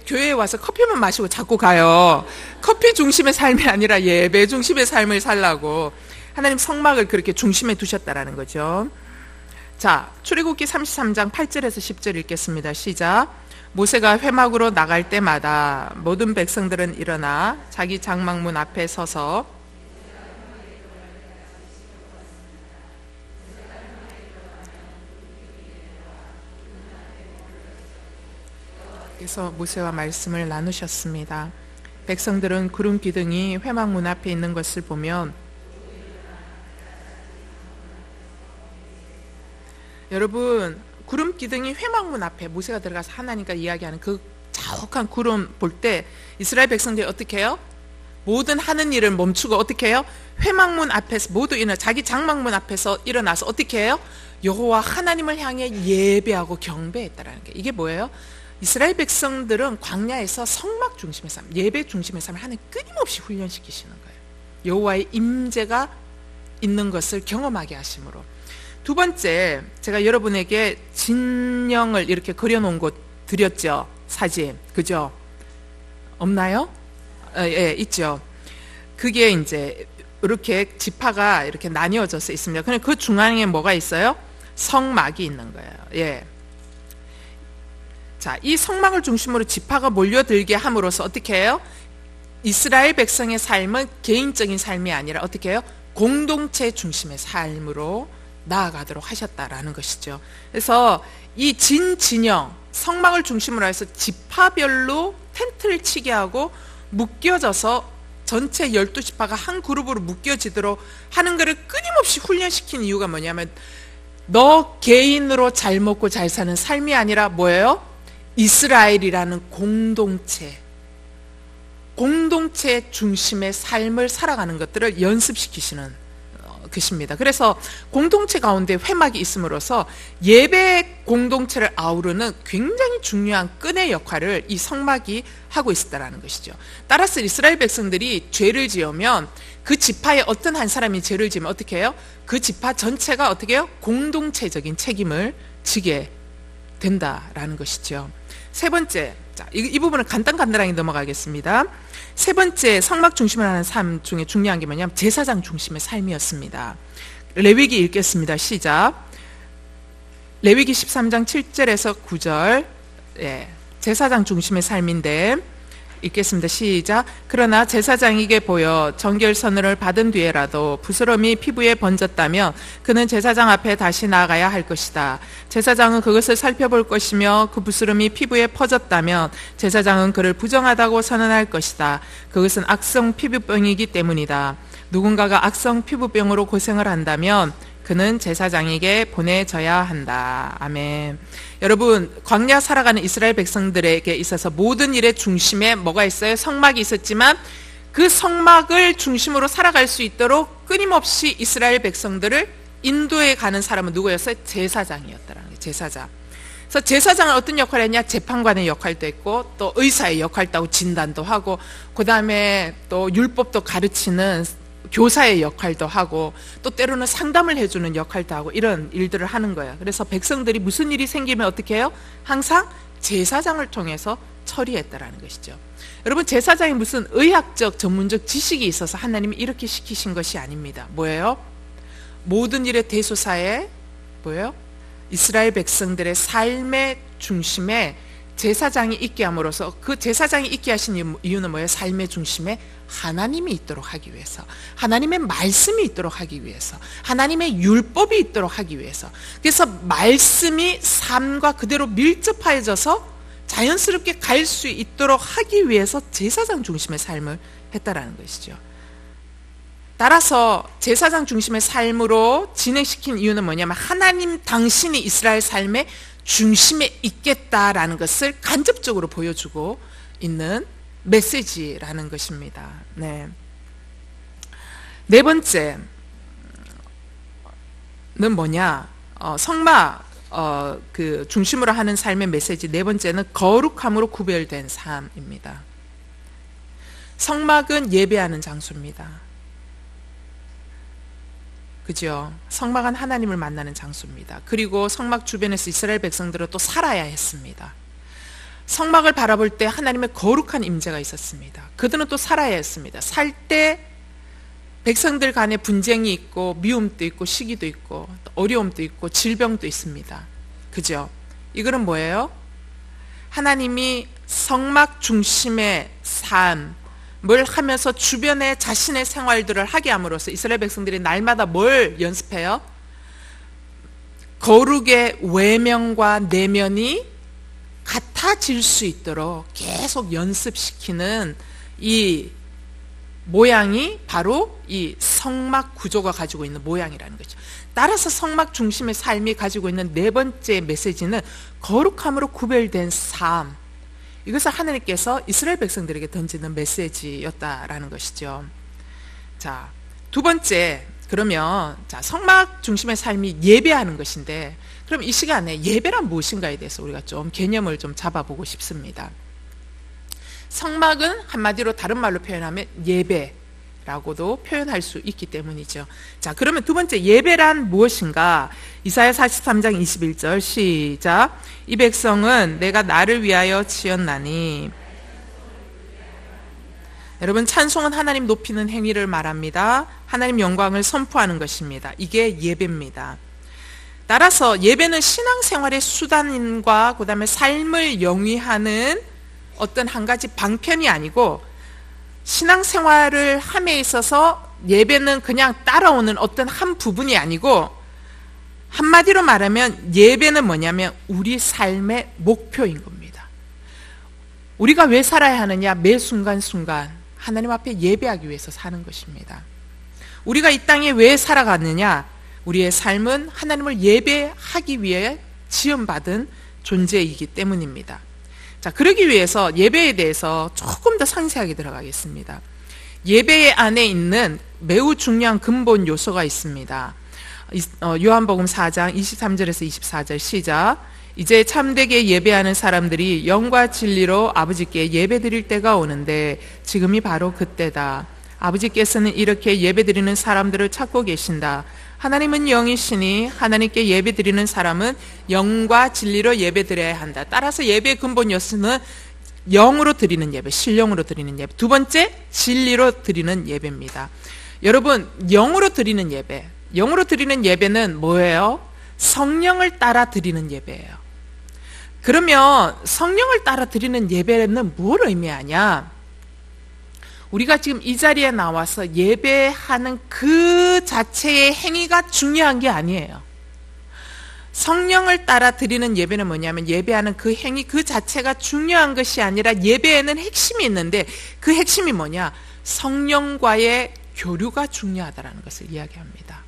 교회에 와서 커피만 마시고 자꾸 가요. 커피 중심의 삶이 아니라 예배 중심의 삶을 살라고 하나님 성막을 그렇게 중심에 두셨다라는 거죠. 자, 출애굽기 33장 8절에서 10절 읽겠습니다. 시작. 모세가 회막으로 나갈 때마다 모든 백성들은 일어나 자기 장막문 앞에 서서 그래서 모세와 말씀을 나누셨습니다. 백성들은 구름 기둥이 회막문 앞에 있는 것을 보면, 여러분, 구름 기둥이 회막문 앞에 모세가 들어가서 하나님과 이야기하는 그 자욱한 구름 볼 때 이스라엘 백성들이 어떻게 해요? 모든 하는 일을 멈추고 어떻게 해요? 회막문 앞에서 모두 일어나 자기 장막문 앞에서 일어나서 어떻게 해요? 여호와 하나님을 향해 예배하고 경배했다라는 게, 이게 뭐예요? 이스라엘 백성들은 광야에서 성막 중심의 삶, 예배 중심의 삶을 하나님 끊임없이 훈련시키시는 거예요. 여호와의 임재가 있는 것을 경험하게 하심으로. 두 번째, 제가 여러분에게 진영을 이렇게 그려놓은 곳 드렸죠. 사진, 그죠? 없나요? 예, 있죠. 그게 이제 이렇게 지파가 이렇게 나뉘어져서 있습니다. 그런데 그 중앙에 뭐가 있어요? 성막이 있는 거예요. 예. 자, 이 성막을 중심으로 지파가 몰려들게 함으로써 어떻게 해요? 이스라엘 백성의 삶은 개인적인 삶이 아니라 어떻게 해요? 공동체 중심의 삶으로 나아가도록 하셨다라는 것이죠. 그래서 이 진영, 성막을 중심으로 해서 지파별로 텐트를 치게 하고 묶여져서 전체 12지파가 한 그룹으로 묶여지도록 하는 것을 끊임없이 훈련시킨 이유가 뭐냐면, 너 개인으로 잘 먹고 잘 사는 삶이 아니라 뭐예요? 이스라엘이라는 공동체 중심의 삶을 살아가는 것들을 연습시키시는 것입니다. 그래서 공동체 가운데 회막이 있음으로써 예배 공동체를 아우르는 굉장히 중요한 끈의 역할을 이 성막이 하고 있었다는 것이죠. 따라서 이스라엘 백성들이 죄를 지으면 그 지파의 어떤 한 사람이 죄를 지으면 어떻게 해요? 그 지파 전체가 어떻게 해요? 공동체적인 책임을 지게 된다라는 것이죠. 세 번째, 자, 이 부분은 간단하게 넘어가겠습니다. 세 번째, 성막 중심을 하는 삶 중에 중요한 게 뭐냐면 제사장 중심의 삶이었습니다. 레위기 읽겠습니다. 시작. 레위기 13장 7절에서 9절. 예, 제사장 중심의 삶인데 읽겠습니다. 시작. 그러나 제사장에게 보여 정결선을 받은 뒤에라도 부스럼이 피부에 번졌다면 그는 제사장 앞에 다시 나아가야 할 것이다. 제사장은 그것을 살펴볼 것이며 그 부스럼이 피부에 퍼졌다면 제사장은 그를 부정하다고 선언할 것이다. 그것은 악성 피부병이기 때문이다. 누군가가 악성 피부병으로 고생을 한다면 그는 제사장에게 보내져야 한다. 아멘. 여러분, 광야 살아가는 이스라엘 백성들에게 있어서 모든 일의 중심에 뭐가 있어요? 성막이 있었지만 그 성막을 중심으로 살아갈 수 있도록 끊임없이 이스라엘 백성들을 인도해 가는 사람은 누구였어요? 제사장이었다라는 거예요. 제사장. 그래서 제사장은 어떤 역할을 했냐? 재판관의 역할도 했고 또 의사의 역할도 하고 진단도 하고 그 다음에 또 율법도 가르치는 교사의 역할도 하고 또 때로는 상담을 해주는 역할도 하고 이런 일들을 하는 거예요. 그래서 백성들이 무슨 일이 생기면 어떻게 해요? 항상 제사장을 통해서 처리했다라는 것이죠. 여러분, 제사장이 무슨 의학적 전문적 지식이 있어서 하나님이 이렇게 시키신 것이 아닙니다. 뭐예요? 모든 일의 대소사에 뭐예요? 이스라엘 백성들의 삶의 중심에 제사장이 있게 함으로써, 그 제사장이 있게 하신 이유는 뭐예요? 삶의 중심에 하나님이 있도록 하기 위해서, 하나님의 말씀이 있도록 하기 위해서, 하나님의 율법이 있도록 하기 위해서. 그래서 말씀이 삶과 그대로 밀접해져서 자연스럽게 갈 수 있도록 하기 위해서 제사장 중심의 삶을 했다라는 것이죠. 따라서 제사장 중심의 삶으로 진행시킨 이유는 뭐냐면, 하나님 당신이 이스라엘 삶의 중심에 있겠다라는 것을 간접적으로 보여주고 있는 메시지라는 것입니다. 네. 네 번째는 뭐냐? 성막 그 중심으로 하는 삶의 메시지 네 번째는 거룩함으로 구별된 삶입니다. 성막은 예배하는 장소입니다. 그죠? 성막은 하나님을 만나는 장소입니다. 그리고 성막 주변에서 이스라엘 백성들은 또 살아야 했습니다. 성막을 바라볼 때 하나님의 거룩한 임재가 있었습니다. 그들은 또 살아야 했습니다. 살 때 백성들 간에 분쟁이 있고 미움도 있고 시기도 있고 어려움도 있고 질병도 있습니다. 그죠? 이거는 뭐예요? 하나님이 성막 중심의 삶을 하면서 주변에 자신의 생활들을 하게 함으로써 이스라엘 백성들이 날마다 뭘 연습해요? 거룩의 외면과 내면이 같아질 수 있도록 계속 연습시키는 이 모양이 바로 이 성막 구조가 가지고 있는 모양이라는 거죠. 따라서 성막 중심의 삶이 가지고 있는 네 번째 메시지는 거룩함으로 구별된 삶. 이것을 하나님께서 이스라엘 백성들에게 던지는 메시지였다라는 것이죠. 자, 두 번째, 그러면 자, 성막 중심의 삶이 예배하는 것인데, 그럼 이 시간에 예배란 무엇인가에 대해서 우리가 좀 개념을 좀 잡아보고 싶습니다. 성막은 한마디로 다른 말로 표현하면 예배라고도 표현할 수 있기 때문이죠. 자, 그러면 두 번째, 예배란 무엇인가? 이사야 43장 21절 시작. 이 백성은 내가 나를 위하여 지었나니. 여러분, 찬송은 하나님 높이는 행위를 말합니다. 하나님 영광을 선포하는 것입니다. 이게 예배입니다. 따라서 예배는 신앙생활의 수단과 그 다음에 삶을 영위하는 어떤 한 가지 방편이 아니고, 신앙생활을 함에 있어서 예배는 그냥 따라오는 어떤 한 부분이 아니고, 한마디로 말하면 예배는 뭐냐면 우리 삶의 목표인 겁니다. 우리가 왜 살아야 하느냐? 매 순간순간 하나님 앞에 예배하기 위해서 사는 것입니다. 우리가 이 땅에 왜 살아가느냐? 우리의 삶은 하나님을 예배하기 위해 지음받은 존재이기 때문입니다. 자, 그러기 위해서 예배에 대해서 조금 더 상세하게 들어가겠습니다. 예배 안에 있는 매우 중요한 근본 요소가 있습니다. 요한복음 4장 23절에서 24절 시작. 이제 참되게 예배하는 사람들이 영과 진리로 아버지께 예배드릴 때가 오는데 지금이 바로 그때다. 아버지께서는 이렇게 예배드리는 사람들을 찾고 계신다. 하나님은 영이시니 하나님께 예배드리는 사람은 영과 진리로 예배드려야 한다. 따라서 예배의 근본 요소는 영으로 드리는 예배, 신령으로 드리는 예배. 두 번째, 진리로 드리는 예배입니다. 여러분, 영으로 드리는 예배, 영으로 드리는 예배는 뭐예요? 성령을 따라 드리는 예배예요. 그러면 성령을 따라 드리는 예배는 뭘 의미하냐? 우리가 지금 이 자리에 나와서 예배하는 그 자체의 행위가 중요한 게 아니에요. 성령을 따라 드리는 예배는 뭐냐면, 예배하는 그 행위 그 자체가 중요한 것이 아니라 예배에는 핵심이 있는데, 그 핵심이 뭐냐? 성령과의 교류가 중요하다는 것을 이야기합니다.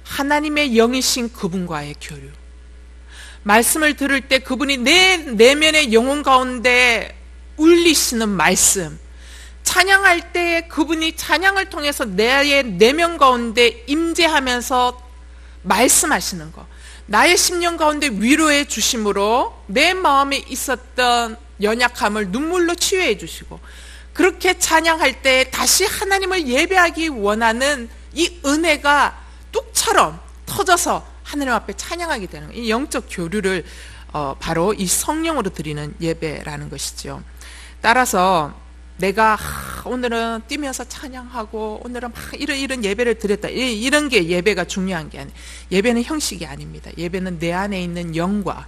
하나님의 영이신 그분과의 교류. 말씀을 들을 때 그분이 내 내면의 영혼 가운데 울리시는 말씀, 찬양할 때 그분이 찬양을 통해서 내 내면 가운데 임재하면서 말씀하시는 것, 나의 심령 가운데 위로해 주심으로 내 마음에 있었던 연약함을 눈물로 치유해 주시고, 그렇게 찬양할 때 다시 하나님을 예배하기 원하는 이 은혜가 뚝처럼 터져서 하나님 앞에 찬양하게 되는, 이 영적 교류를 바로 이 성령으로 드리는 예배라는 것이죠. 따라서 내가 오늘은 뛰면서 찬양하고 오늘은 막 이런 예배를 드렸다, 이런 게 예배가 중요한 게 아니에요. 예배는 형식이 아닙니다. 예배는 내 안에 있는 영과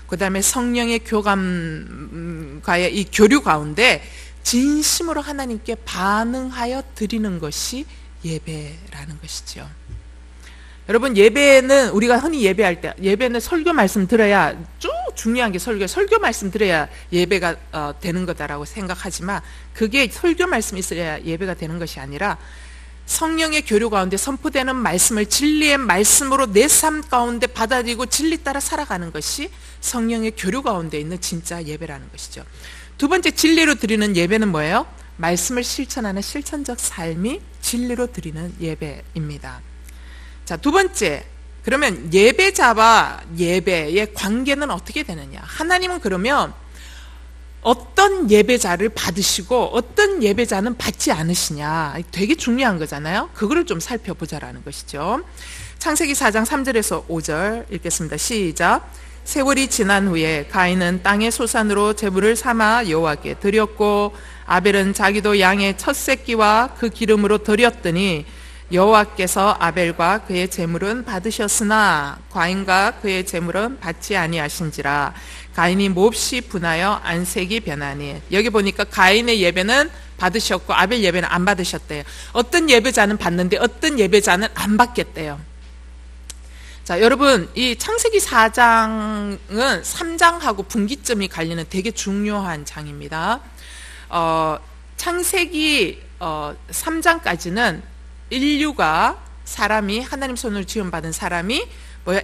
그 다음에 성령의 교감과의 이 교류 가운데 진심으로 하나님께 반응하여 드리는 것이 예배라는 것이죠. 여러분, 예배는 우리가 흔히 예배할 때, 예배는 설교 말씀 들어야, 쭉 중요한 게 설교 말씀 들어야 예배가 되는 거다라고 생각하지만, 그게 설교 말씀이 있어야 예배가 되는 것이 아니라 성령의 교류 가운데 선포되는 말씀을 진리의 말씀으로 내 삶 가운데 받아들이고 진리 따라 살아가는 것이 성령의 교류 가운데 있는 진짜 예배라는 것이죠. 두 번째, 진리로 드리는 예배는 뭐예요? 말씀을 실천하는 실천적 삶이 진리로 드리는 예배입니다. 자, 두 번째, 그러면 예배자와 예배의 관계는 어떻게 되느냐? 하나님은 그러면 어떤 예배자를 받으시고 어떤 예배자는 받지 않으시냐, 되게 중요한 거잖아요. 그거를 좀 살펴보자라는 것이죠. 창세기 4장 3절에서 5절 읽겠습니다. 시작. 세월이 지난 후에 가인은 땅의 소산으로 제물을 삼아 여호와께 드렸고 아벨은 자기도 양의 첫 새끼와 그 기름으로 드렸더니 여호와께서 아벨과 그의 제물은 받으셨으나 가인과 그의 제물은 받지 아니하신지라. 가인이 몹시 분하여 안색이 변하니. 여기 보니까 가인의 예배는 받으셨고 아벨 예배는 안 받으셨대요. 어떤 예배자는 받는데 어떤 예배자는 안 받겠대요. 자, 여러분, 이 창세기 4장은 3장하고 분기점이 갈리는 되게 중요한 장입니다. 창세기 3장까지는 인류가, 사람이, 하나님 손으로 지원받은 사람이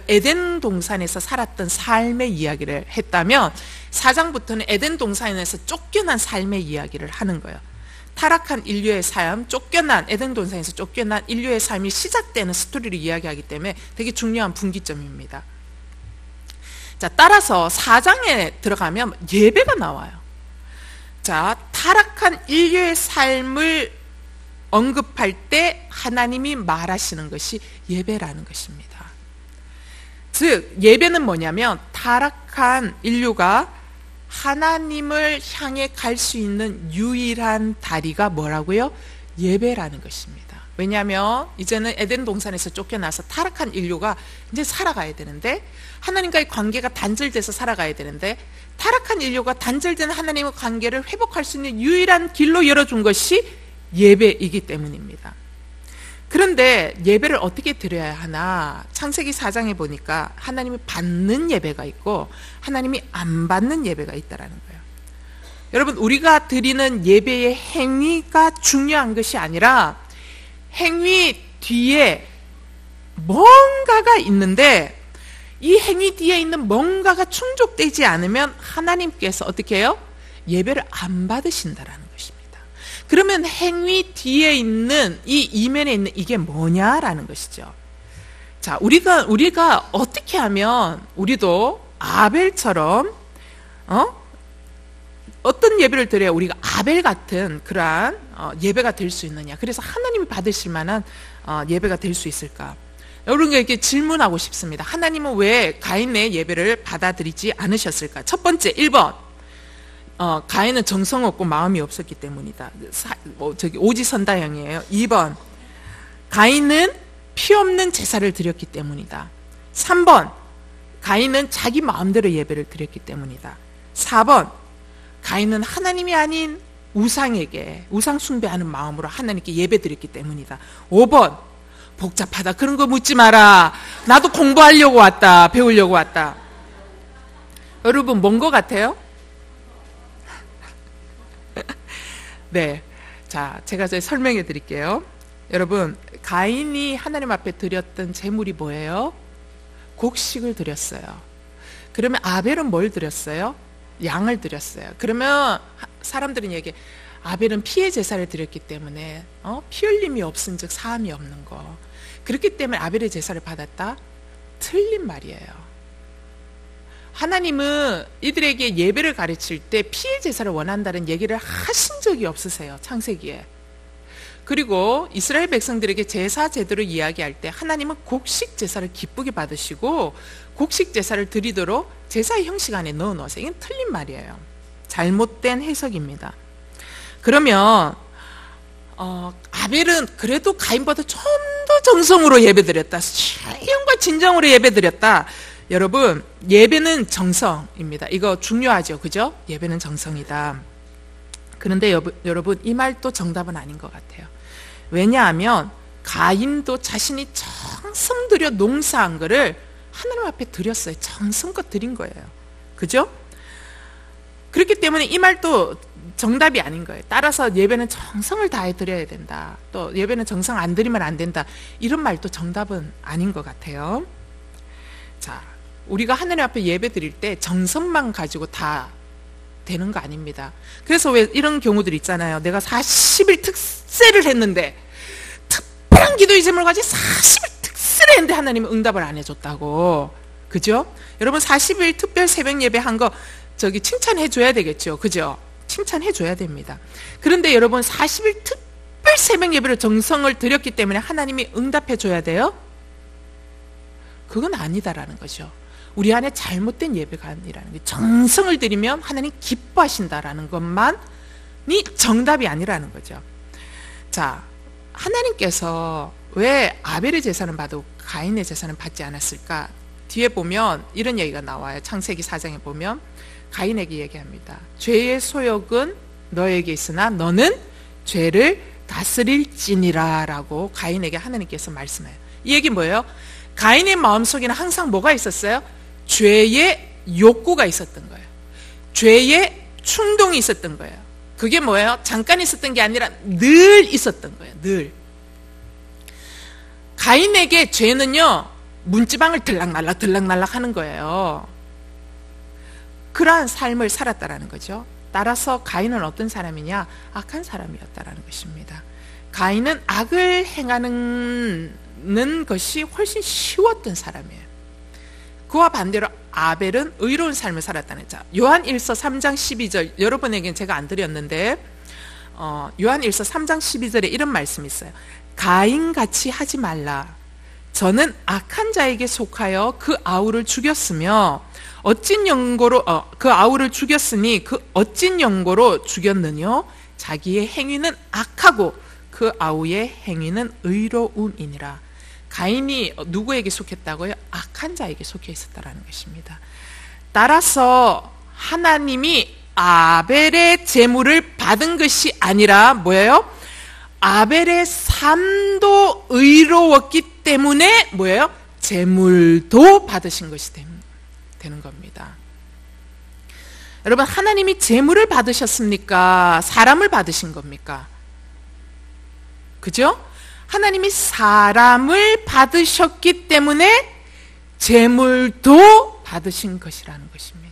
에덴 동산에서 살았던 삶의 이야기를 했다면 4장부터는 에덴 동산에서 쫓겨난 삶의 이야기를 하는 거예요. 타락한 인류의 삶, 에덴 동산에서 쫓겨난 인류의 삶이 시작되는 스토리를 이야기하기 때문에 되게 중요한 분기점입니다. 자, 따라서 4장에 들어가면 예배가 나와요. 자, 타락한 인류의 삶을 언급할 때 하나님이 말하시는 것이 예배라는 것입니다. 즉, 예배는 뭐냐면 타락한 인류가 하나님을 향해 갈 수 있는 유일한 다리가 뭐라고요? 예배라는 것입니다. 왜냐하면 이제는 에덴 동산에서 쫓겨나서 타락한 인류가 이제 살아가야 되는데, 하나님과의 관계가 단절돼서 살아가야 되는데, 타락한 인류가 단절된 하나님의 관계를 회복할 수 있는 유일한 길로 열어준 것이 예배이기 때문입니다. 그런데 예배를 어떻게 드려야 하나? 창세기 4장에 보니까 하나님이 받는 예배가 있고 하나님이 안 받는 예배가 있다라는 거예요. 여러분, 우리가 드리는 예배의 행위가 중요한 것이 아니라 행위 뒤에 뭔가가 있는데, 이 행위 뒤에 있는 뭔가가 충족되지 않으면 하나님께서 어떻게 해요? 예배를 안 받으신다라는 것입니다. 그러면 행위 뒤에 있는 이 이면에 있는 이게 뭐냐라는 것이죠. 자, 우리가 어떻게 하면 우리도 아벨처럼 어떤 예배를 드려야 우리가 아벨 같은 그러한 예배가 될 수 있느냐, 그래서 하나님이 받으실 만한 예배가 될 수 있을까? 여러분에게 질문하고 싶습니다. 하나님은 왜 가인의 예배를 받아들이지 않으셨을까? 첫 번째, 1번, 가인은 정성 없고 마음이 없었기 때문이다. 오지선다형이에요. 2번, 가인은 피 없는 제사를 드렸기 때문이다. 3번, 가인은 자기 마음대로 예배를 드렸기 때문이다. 4번, 가인은 하나님이 아닌 우상에게, 우상 숭배하는 마음으로 하나님께 예배 드렸기 때문이다. 5번, 복잡하다, 그런 거 묻지 마라, 나도 공부하려고 왔다, 배우려고 왔다. 여러분, 뭔 거 같아요? 네, 자, 제가 설명해 드릴게요. 여러분, 가인이 하나님 앞에 드렸던 제물이 뭐예요? 곡식을 드렸어요. 그러면 아벨은 뭘 드렸어요? 양을 드렸어요. 그러면 사람들은 얘기해, 아벨은 피의 제사를 드렸기 때문에 피 흘림이 없은 즉 사함이 없는 거, 그렇기 때문에 아벨의 제사를 받았다? 틀린 말이에요. 하나님은 이들에게 예배를 가르칠 때 피의 제사를 원한다는 얘기를 하신 적이 없으세요, 창세기에. 그리고 이스라엘 백성들에게 제사 제도를 이야기할 때 하나님은 곡식 제사를 기쁘게 받으시고 곡식 제사를 드리도록 제사의 형식 안에 넣어 놓으세요. 이건 틀린 말이에요. 잘못된 해석입니다. 그러면 아벨은 그래도 가인보다 좀 더 정성으로 예배드렸다, 시험과 진정으로 예배드렸다. 여러분, 예배는 정성입니다. 이거 중요하죠, 그죠? 예배는 정성이다. 그런데 여러분, 이 말도 정답은 아닌 것 같아요. 왜냐하면 가인도 자신이 정성 들여 농사한 거를 하나님 앞에 드렸어요. 정성껏 드린 거예요. 그죠? 그렇기 때문에 이 말도 정답이 아닌 거예요. 따라서 예배는 정성을 다해 드려야 된다. 또 예배는 정성 안 드리면 안 된다. 이런 말도 정답은 아닌 것 같아요. 자, 우리가 하나님 앞에 예배 드릴 때 정성만 가지고 다 되는 거 아닙니다. 그래서 왜 이런 경우들 있잖아요. 내가 40일 특세를 했는데, 특별한 기도의 제목을 가지고 40일 특세를 했는데 하나님은 응답을 안 해줬다고. 그죠? 여러분, 40일 특별 새벽 예배 한 거 칭찬해 줘야 되겠죠. 그죠? 칭찬해 줘야 됩니다. 그런데 여러분, 40일 특별 새벽 예배를 정성을 드렸기 때문에 하나님이 응답해 줘야 돼요? 그건 아니다라는 거죠. 우리 안에 잘못된 예배가 아니라는 거예요. 정성을 들이면 하나님 기뻐하신다라는 것만이 정답이 아니라는 거죠. 자, 하나님께서 왜 아벨의 제사는 받고 가인의 제사는 받지 않았을까? 뒤에 보면 이런 얘기가 나와요. 창세기 4장에 보면 가인에게 얘기합니다. 죄의 소욕은 너에게 있으나 너는 죄를 다스릴지니라 라고 가인에게 하나님께서 말씀해요. 이 얘기 뭐예요? 가인의 마음속에는 항상 뭐가 있었어요? 죄의 욕구가 있었던 거예요. 죄의 충동이 있었던 거예요. 그게 뭐예요? 잠깐 있었던 게 아니라 늘 있었던 거예요. 늘. 가인에게 죄는요, 문지방을 들락날락 하는 거예요. 그러한 삶을 살았다라는 거죠. 따라서 가인은 어떤 사람이냐? 악한 사람이었다라는 것입니다. 가인은 악을 행하는 것이 훨씬 쉬웠던 사람이에요. 그와 반대로 아벨은 의로운 삶을 살았다는 거죠. 요한 1서 3장 12절, 여러분에게는 제가 안 드렸는데 요한 1서 3장 12절에 이런 말씀이 있어요. 가인같이 하지 말라. 저는 악한 자에게 속하여 그 아우를 죽였으며 어찐 연고로 그 아우를 죽였으니 그 어찐 연고로 죽였느뇨? 자기의 행위는 악하고 그 아우의 행위는 의로움이니라. 가인이 누구에게 속했다고요? 악한 자에게 속해 있었다라는 것입니다. 따라서 하나님이 아벨의 제물을 받은 것이 아니라 뭐예요? 아벨의 삶도 의로웠기 때문에 뭐예요? 제물도 받으신 것이 되는 겁니다. 여러분, 하나님이 제물을 받으셨습니까? 사람을 받으신 겁니까? 그죠? 하나님이 사람을 받으셨기 때문에 제물도 받으신 것이라는 것입니다.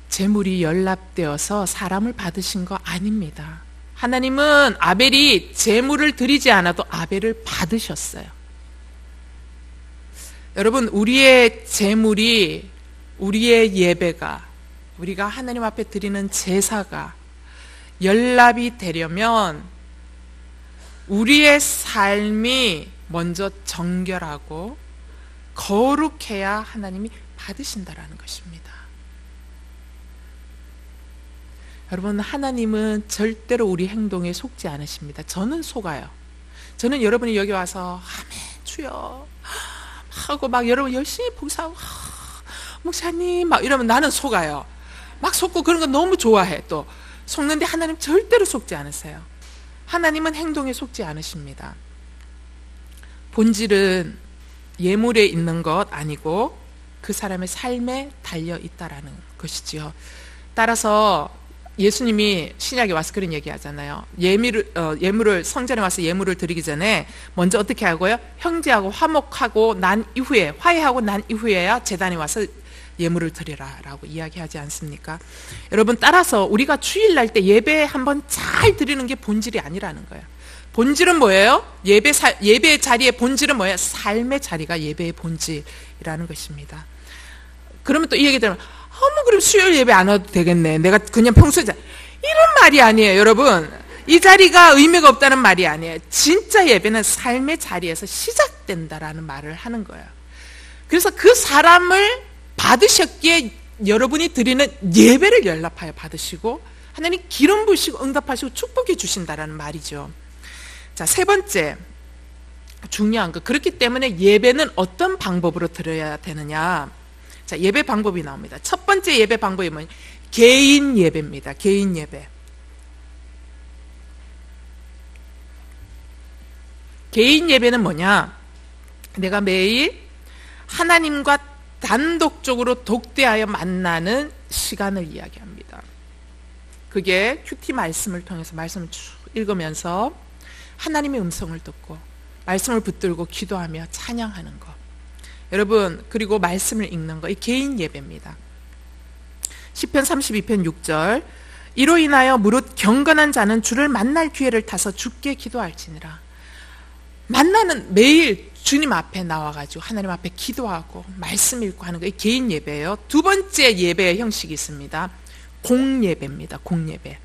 제물이 연락되어서 사람을 받으신 거 아닙니다. 하나님은 아벨이 제물을 드리지 않아도 아벨을 받으셨어요. 여러분, 우리의 제물이, 우리의 예배가, 우리가 하나님 앞에 드리는 제사가 연락이 되려면 우리의 삶이 먼저 정결하고 거룩해야 하나님이 받으신다라는 것입니다. 여러분, 하나님은 절대로 우리 행동에 속지 않으십니다. 저는 속아요. 저는 여러분이 여기 와서 아멘 주여 하고 막 여러분 열심히 봉사하고 목사님 막 이러면 나는 속아요. 막 속고 그런 거 너무 좋아해. 또 속는데 하나님 절대로 속지 않으세요. 하나님은 행동에 속지 않으십니다. 본질은 예물에 있는 것 아니고 그 사람의 삶에 달려 있다라는 것이지요. 따라서 예수님이 신약에 와서 그런 얘기 하잖아요. 예물을 성전에 와서 예물을 드리기 전에 먼저 어떻게 하고요? 형제하고 화목하고 난 이후에, 화해하고 난 이후에야 제단에 와서 예물을 드리라 라고 이야기하지 않습니까? 여러분, 따라서 우리가 주일날 때 예배 한번 잘 드리는 게 본질이 아니라는 거예요. 본질은 뭐예요? 예배의 자리의 본질은 뭐예요? 삶의 자리가 예배의 본질이라는 것입니다. 그러면 또 이 얘기 들으면 그럼 수요일 예배 안 와도 되겠네. 내가 그냥 평소에 이런 말이 아니에요, 여러분. 이 자리가 의미가 없다는 말이 아니에요. 진짜 예배는 삶의 자리에서 시작된다라는 말을 하는 거예요. 그래서 그 사람을 받으셨기에 여러분이 드리는 예배를 연락하여 받으시고 하나님 기름 부으시고 응답하시고 축복해 주신다라는 말이죠. 자, 세 번째 중요한 거, 그렇기 때문에 예배는 어떤 방법으로 드려야 되느냐. 자, 예배 방법이 나옵니다. 첫 번째 예배 방법이 뭐냐? 개인 예배입니다. 개인 예배. 개인 예배는 뭐냐? 내가 매일 하나님과 단독적으로 독대하여 만나는 시간을 이야기합니다. 그게 큐티 말씀을 통해서 말씀을 쭉 읽으면서 하나님의 음성을 듣고 말씀을 붙들고 기도하며 찬양하는 것. 여러분, 그리고 말씀을 읽는 것, 이 개인 예배입니다. 시편 32편 6절, 이로 인하여 무릇 경건한 자는 주를 만날 기회를 타서 주께 기도할지니라. 만나는, 매일 주님 앞에 나와가지고 하나님 앞에 기도하고 말씀 읽고 하는 거, 이 개인 예배예요. 두 번째 예배의 형식이 있습니다. 공예배입니다. 공예배.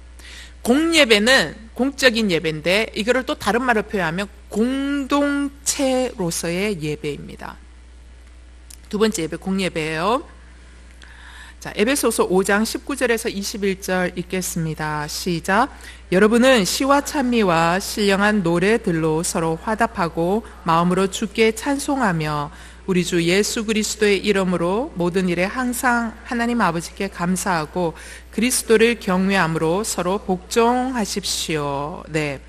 공예배는 공적인 예배인데 이거를 또 다른 말로 표현하면 공동체로서의 예배입니다. 두 번째 예배 공예배예요. 자, 에베소서 5장 19절에서 21절 읽겠습니다. 시작. 여러분은 시와 찬미와 신령한 노래들로 서로 화답하고 마음으로 주께 찬송하며 우리 주 예수 그리스도의 이름으로 모든 일에 항상 하나님 아버지께 감사하고 그리스도를 경외함으로 서로 복종하십시오. 네.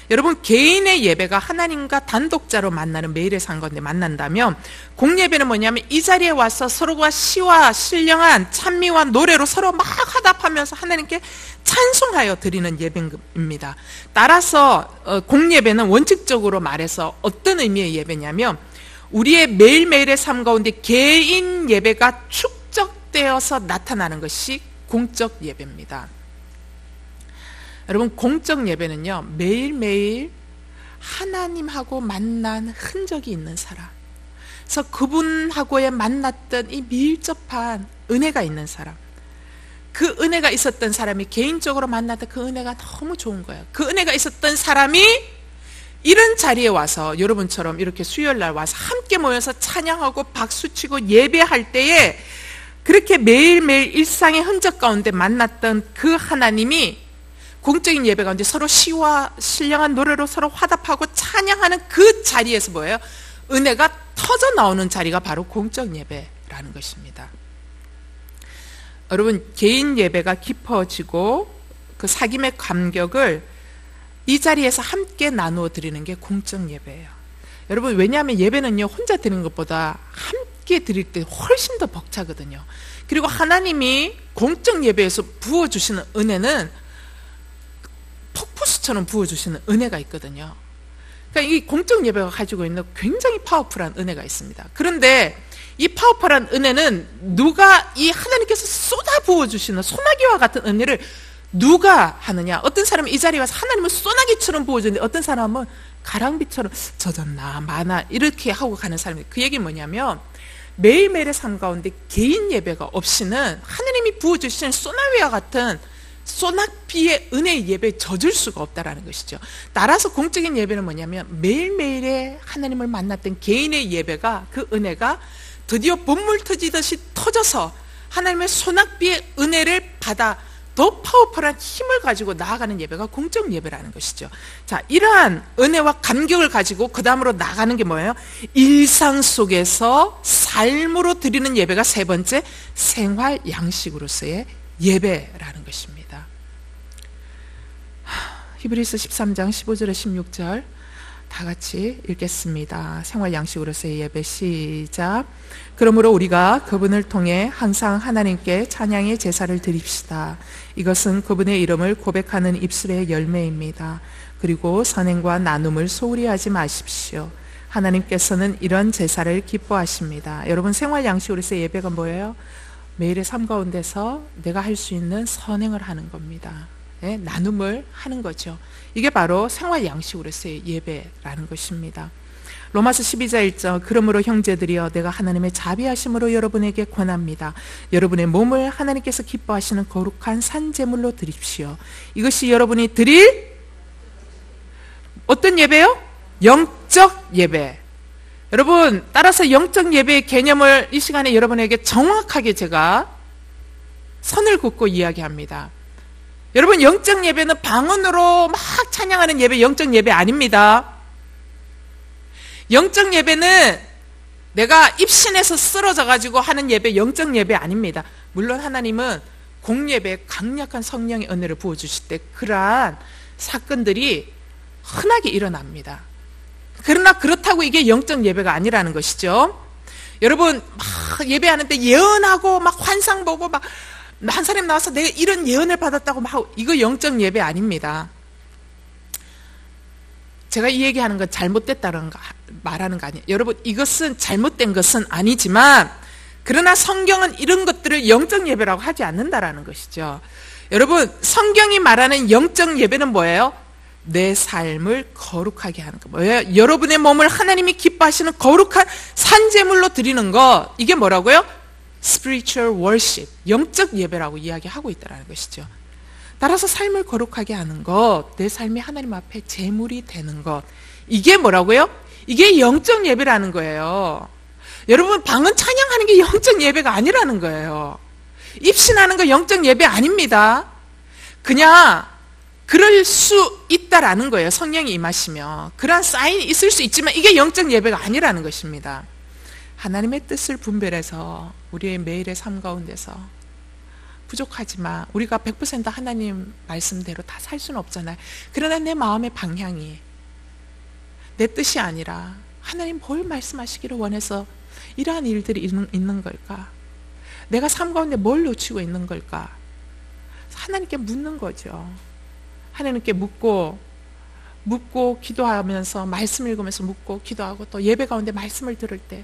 여러분, 개인의 예배가 하나님과 단독자로 만나는 매일의 상건데 만난다면, 공예배는 뭐냐면 이 자리에 와서 서로가 시와 신령한 찬미와 노래로 서로 막 화답하면서 하나님께 찬송하여 드리는 예배입니다. 따라서 공예배는 원칙적으로 말해서 어떤 의미의 예배냐면 우리의 매일매일의 삶 가운데 개인 예배가 축적되어서 나타나는 것이 공적 예배입니다. 여러분, 공적 예배는요, 매일매일 하나님하고 만난 흔적이 있는 사람, 그래서 그분하고의 만났던 이 밀접한 은혜가 있는 사람, 그 은혜가 있었던 사람이 개인적으로 만났던 그 은혜가 너무 좋은 거예요. 그 은혜가 있었던 사람이 이런 자리에 와서 여러분처럼 이렇게 수요일날 와서 함께 모여서 찬양하고 박수치고 예배할 때에 그렇게 매일매일 일상의 흔적 가운데 만났던 그 하나님이 공적인 예배 가운데 서로 시와 신령한 노래로 서로 화답하고 찬양하는 그 자리에서 뭐예요? 은혜가 터져 나오는 자리가 바로 공적 예배라는 것입니다. 여러분, 개인 예배가 깊어지고 그 사귐의 감격을 이 자리에서 함께 나누어 드리는 게 공적 예배예요. 여러분, 왜냐하면 예배는요, 혼자 드리는 것보다 함께 드릴 때 훨씬 더 벅차거든요. 그리고 하나님이 공적 예배에서 부어주시는 은혜는 폭포수처럼 부어주시는 은혜가 있거든요. 그러니까 이 공적 예배가 가지고 있는 굉장히 파워풀한 은혜가 있습니다. 그런데 이 파워풀한 은혜는 누가, 이 하나님께서 쏟아 부어주시는 소나기와 같은 은혜를 누가 하느냐? 어떤 사람은 이 자리에 와서 하나님은 소나기처럼 부어주는데 어떤 사람은 가랑비처럼 젖었나 마나 이렇게 하고 가는 사람이, 그 얘기는 뭐냐면 매일매일의 삶 가운데 개인 예배가 없이는 하나님이 부어주시는 소나기와 같은 소낙비의 은혜의 예배에 젖을 수가 없다라는 것이죠. 따라서 공적인 예배는 뭐냐면 매일매일의 하나님을 만났던 개인의 예배가, 그 은혜가 드디어 본물 터지듯이 터져서 하나님의 소낙비의 은혜를 받아 더 파워풀한 힘을 가지고 나아가는 예배가 공적 예배라는 것이죠. 자, 이러한 은혜와 감격을 가지고 그 다음으로 나아가는 게 뭐예요? 일상 속에서 삶으로 드리는 예배가 세 번째, 생활 양식으로서의 예배라는 것입니다. 히브리서 13장 15절에 16절 다 같이 읽겠습니다. 생활 양식으로서의 예배 시작. 그러므로 우리가 그분을 통해 항상 하나님께 찬양의 제사를 드립시다. 이것은 그분의 이름을 고백하는 입술의 열매입니다. 그리고 선행과 나눔을 소홀히 하지 마십시오. 하나님께서는 이런 제사를 기뻐하십니다. 여러분, 생활 양식으로서의 예배가 뭐예요? 매일의 삶 가운데서 내가 할 수 있는 선행을 하는 겁니다. 네, 나눔을 하는 거죠. 이게 바로 생활 양식으로서의 예배라는 것입니다. 로마서 12장 1절, 그러므로 형제들이여 내가 하나님의 자비하심으로 여러분에게 권합니다. 여러분의 몸을 하나님께서 기뻐하시는 거룩한 산제물로 드립시오. 이것이 여러분이 드릴 어떤 예배요? 영적 예배. 여러분, 따라서 영적 예배의 개념을 이 시간에 여러분에게 정확하게 제가 선을 긋고 이야기합니다. 여러분, 영적 예배는 방언으로 막 찬양하는 예배, 영적 예배 아닙니다. 영적 예배는 내가 입신에서 쓰러져가지고 하는 예배, 영적 예배 아닙니다. 물론 하나님은 공예배에 강력한 성령의 은혜를 부어주실 때 그러한 사건들이 흔하게 일어납니다. 그러나 그렇다고 이게 영적 예배가 아니라는 것이죠. 여러분, 막 예배하는데 예언하고 막 환상 보고 막 한 사람 나와서 내가 이런 예언을 받았다고 막, 이거 영적 예배 아닙니다. 제가 이 얘기하는 건 잘못됐다는 거 말하는 거 아니에요. 여러분, 이것은 잘못된 것은 아니지만 그러나 성경은 이런 것들을 영적 예배라고 하지 않는다라는 것이죠. 여러분, 성경이 말하는 영적 예배는 뭐예요? 내 삶을 거룩하게 하는 거. 뭐예요? 여러분의 몸을 하나님이 기뻐하시는 거룩한 산제물로 드리는 거. 이게 뭐라고요? spiritual worship, 영적 예배라고 이야기하고 있다는 것이죠. 따라서 삶을 거룩하게 하는 것, 내 삶이 하나님 앞에 제물이 되는 것, 이게 뭐라고요? 이게 영적 예배라는 거예요. 여러분, 방언 찬양하는 게 영적 예배가 아니라는 거예요. 입신하는 거 영적 예배 아닙니다. 그냥 그럴 수 있다라는 거예요. 성령이 임하시면 그러한 사인이 있을 수 있지만 이게 영적 예배가 아니라는 것입니다. 하나님의 뜻을 분별해서 우리의 매일의 삶 가운데서 부족하지만 우리가 100% 하나님 말씀대로 다 살 수는 없잖아요. 그러나 내 마음의 방향이 내 뜻이 아니라 하나님 뭘 말씀하시기를 원해서 이러한 일들이 있는 걸까? 내가 삶 가운데 뭘 놓치고 있는 걸까? 하나님께 묻는 거죠. 하나님께 묻고 기도하면서 말씀 읽으면서 묻고 기도하고 또 예배 가운데 말씀을 들을 때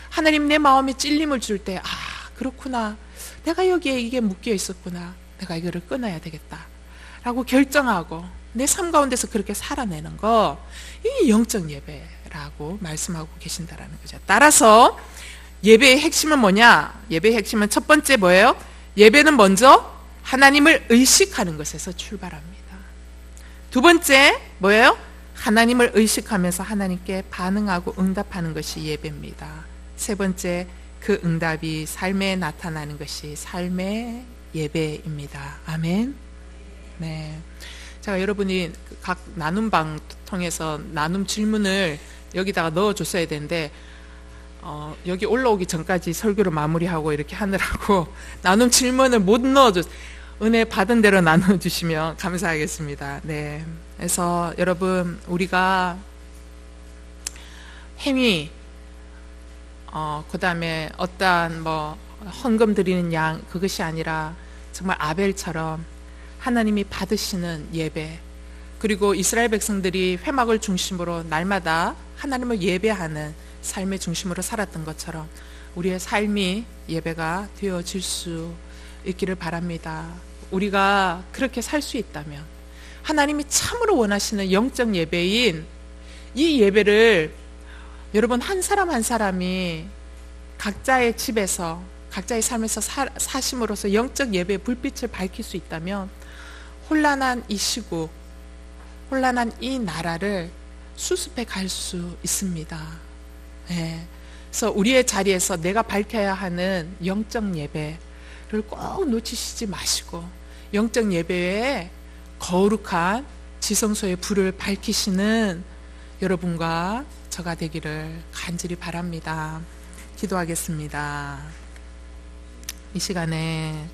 하나님 내 마음에 찔림을 줄 때 그렇구나, 내가 여기에 이게 묶여 있었구나, 내가 이거를 끊어야 되겠다 라고 결정하고 내 삶 가운데서 그렇게 살아내는 거, 이게 영적 예배라고 말씀하고 계신다라는 거죠. 따라서 예배의 핵심은 뭐냐? 예배의 핵심은 첫 번째 뭐예요? 예배는 먼저 하나님을 의식하는 것에서 출발합니다. 두 번째 뭐예요? 하나님을 의식하면서 하나님께 반응하고 응답하는 것이 예배입니다. 세 번째, 그 응답이 삶에 나타나는 것이 삶의 예배입니다. 아멘. 네. 제가 여러분이 각 나눔방 통해서 나눔 질문을 여기다가 넣어줬어야 되는데 여기 올라오기 전까지 설교를 마무리하고 이렇게 하느라고 나눔 질문을 못 넣어줬어요. 은혜 받은 대로 나눠주시면 감사하겠습니다. 네. 그래서 여러분, 우리가 행위, 그 다음에 어떠한 헌금 드리는 양, 그것이 아니라 정말 아벨처럼 하나님이 받으시는 예배, 그리고 이스라엘 백성들이 회막을 중심으로 날마다 하나님을 예배하는 삶의 중심으로 살았던 것처럼 우리의 삶이 예배가 되어질 수 있기를 바랍니다. 우리가 그렇게 살 수 있다면 하나님이 참으로 원하시는 영적 예배인 이 예배를 여러분 한 사람 한 사람이 각자의 집에서 각자의 삶에서 사심으로써 영적 예배의 불빛을 밝힐 수 있다면 혼란한 이 시국, 혼란한 이 나라를 수습해 갈 수 있습니다. 네. 그래서 우리의 자리에서 내가 밝혀야 하는 영적 예배를 꼭 놓치시지 마시고 영적 예배에 거룩한 지성소의 불을 밝히시는 여러분과 저가 되기를 간절히 바랍니다. 기도하겠습니다. 이 시간에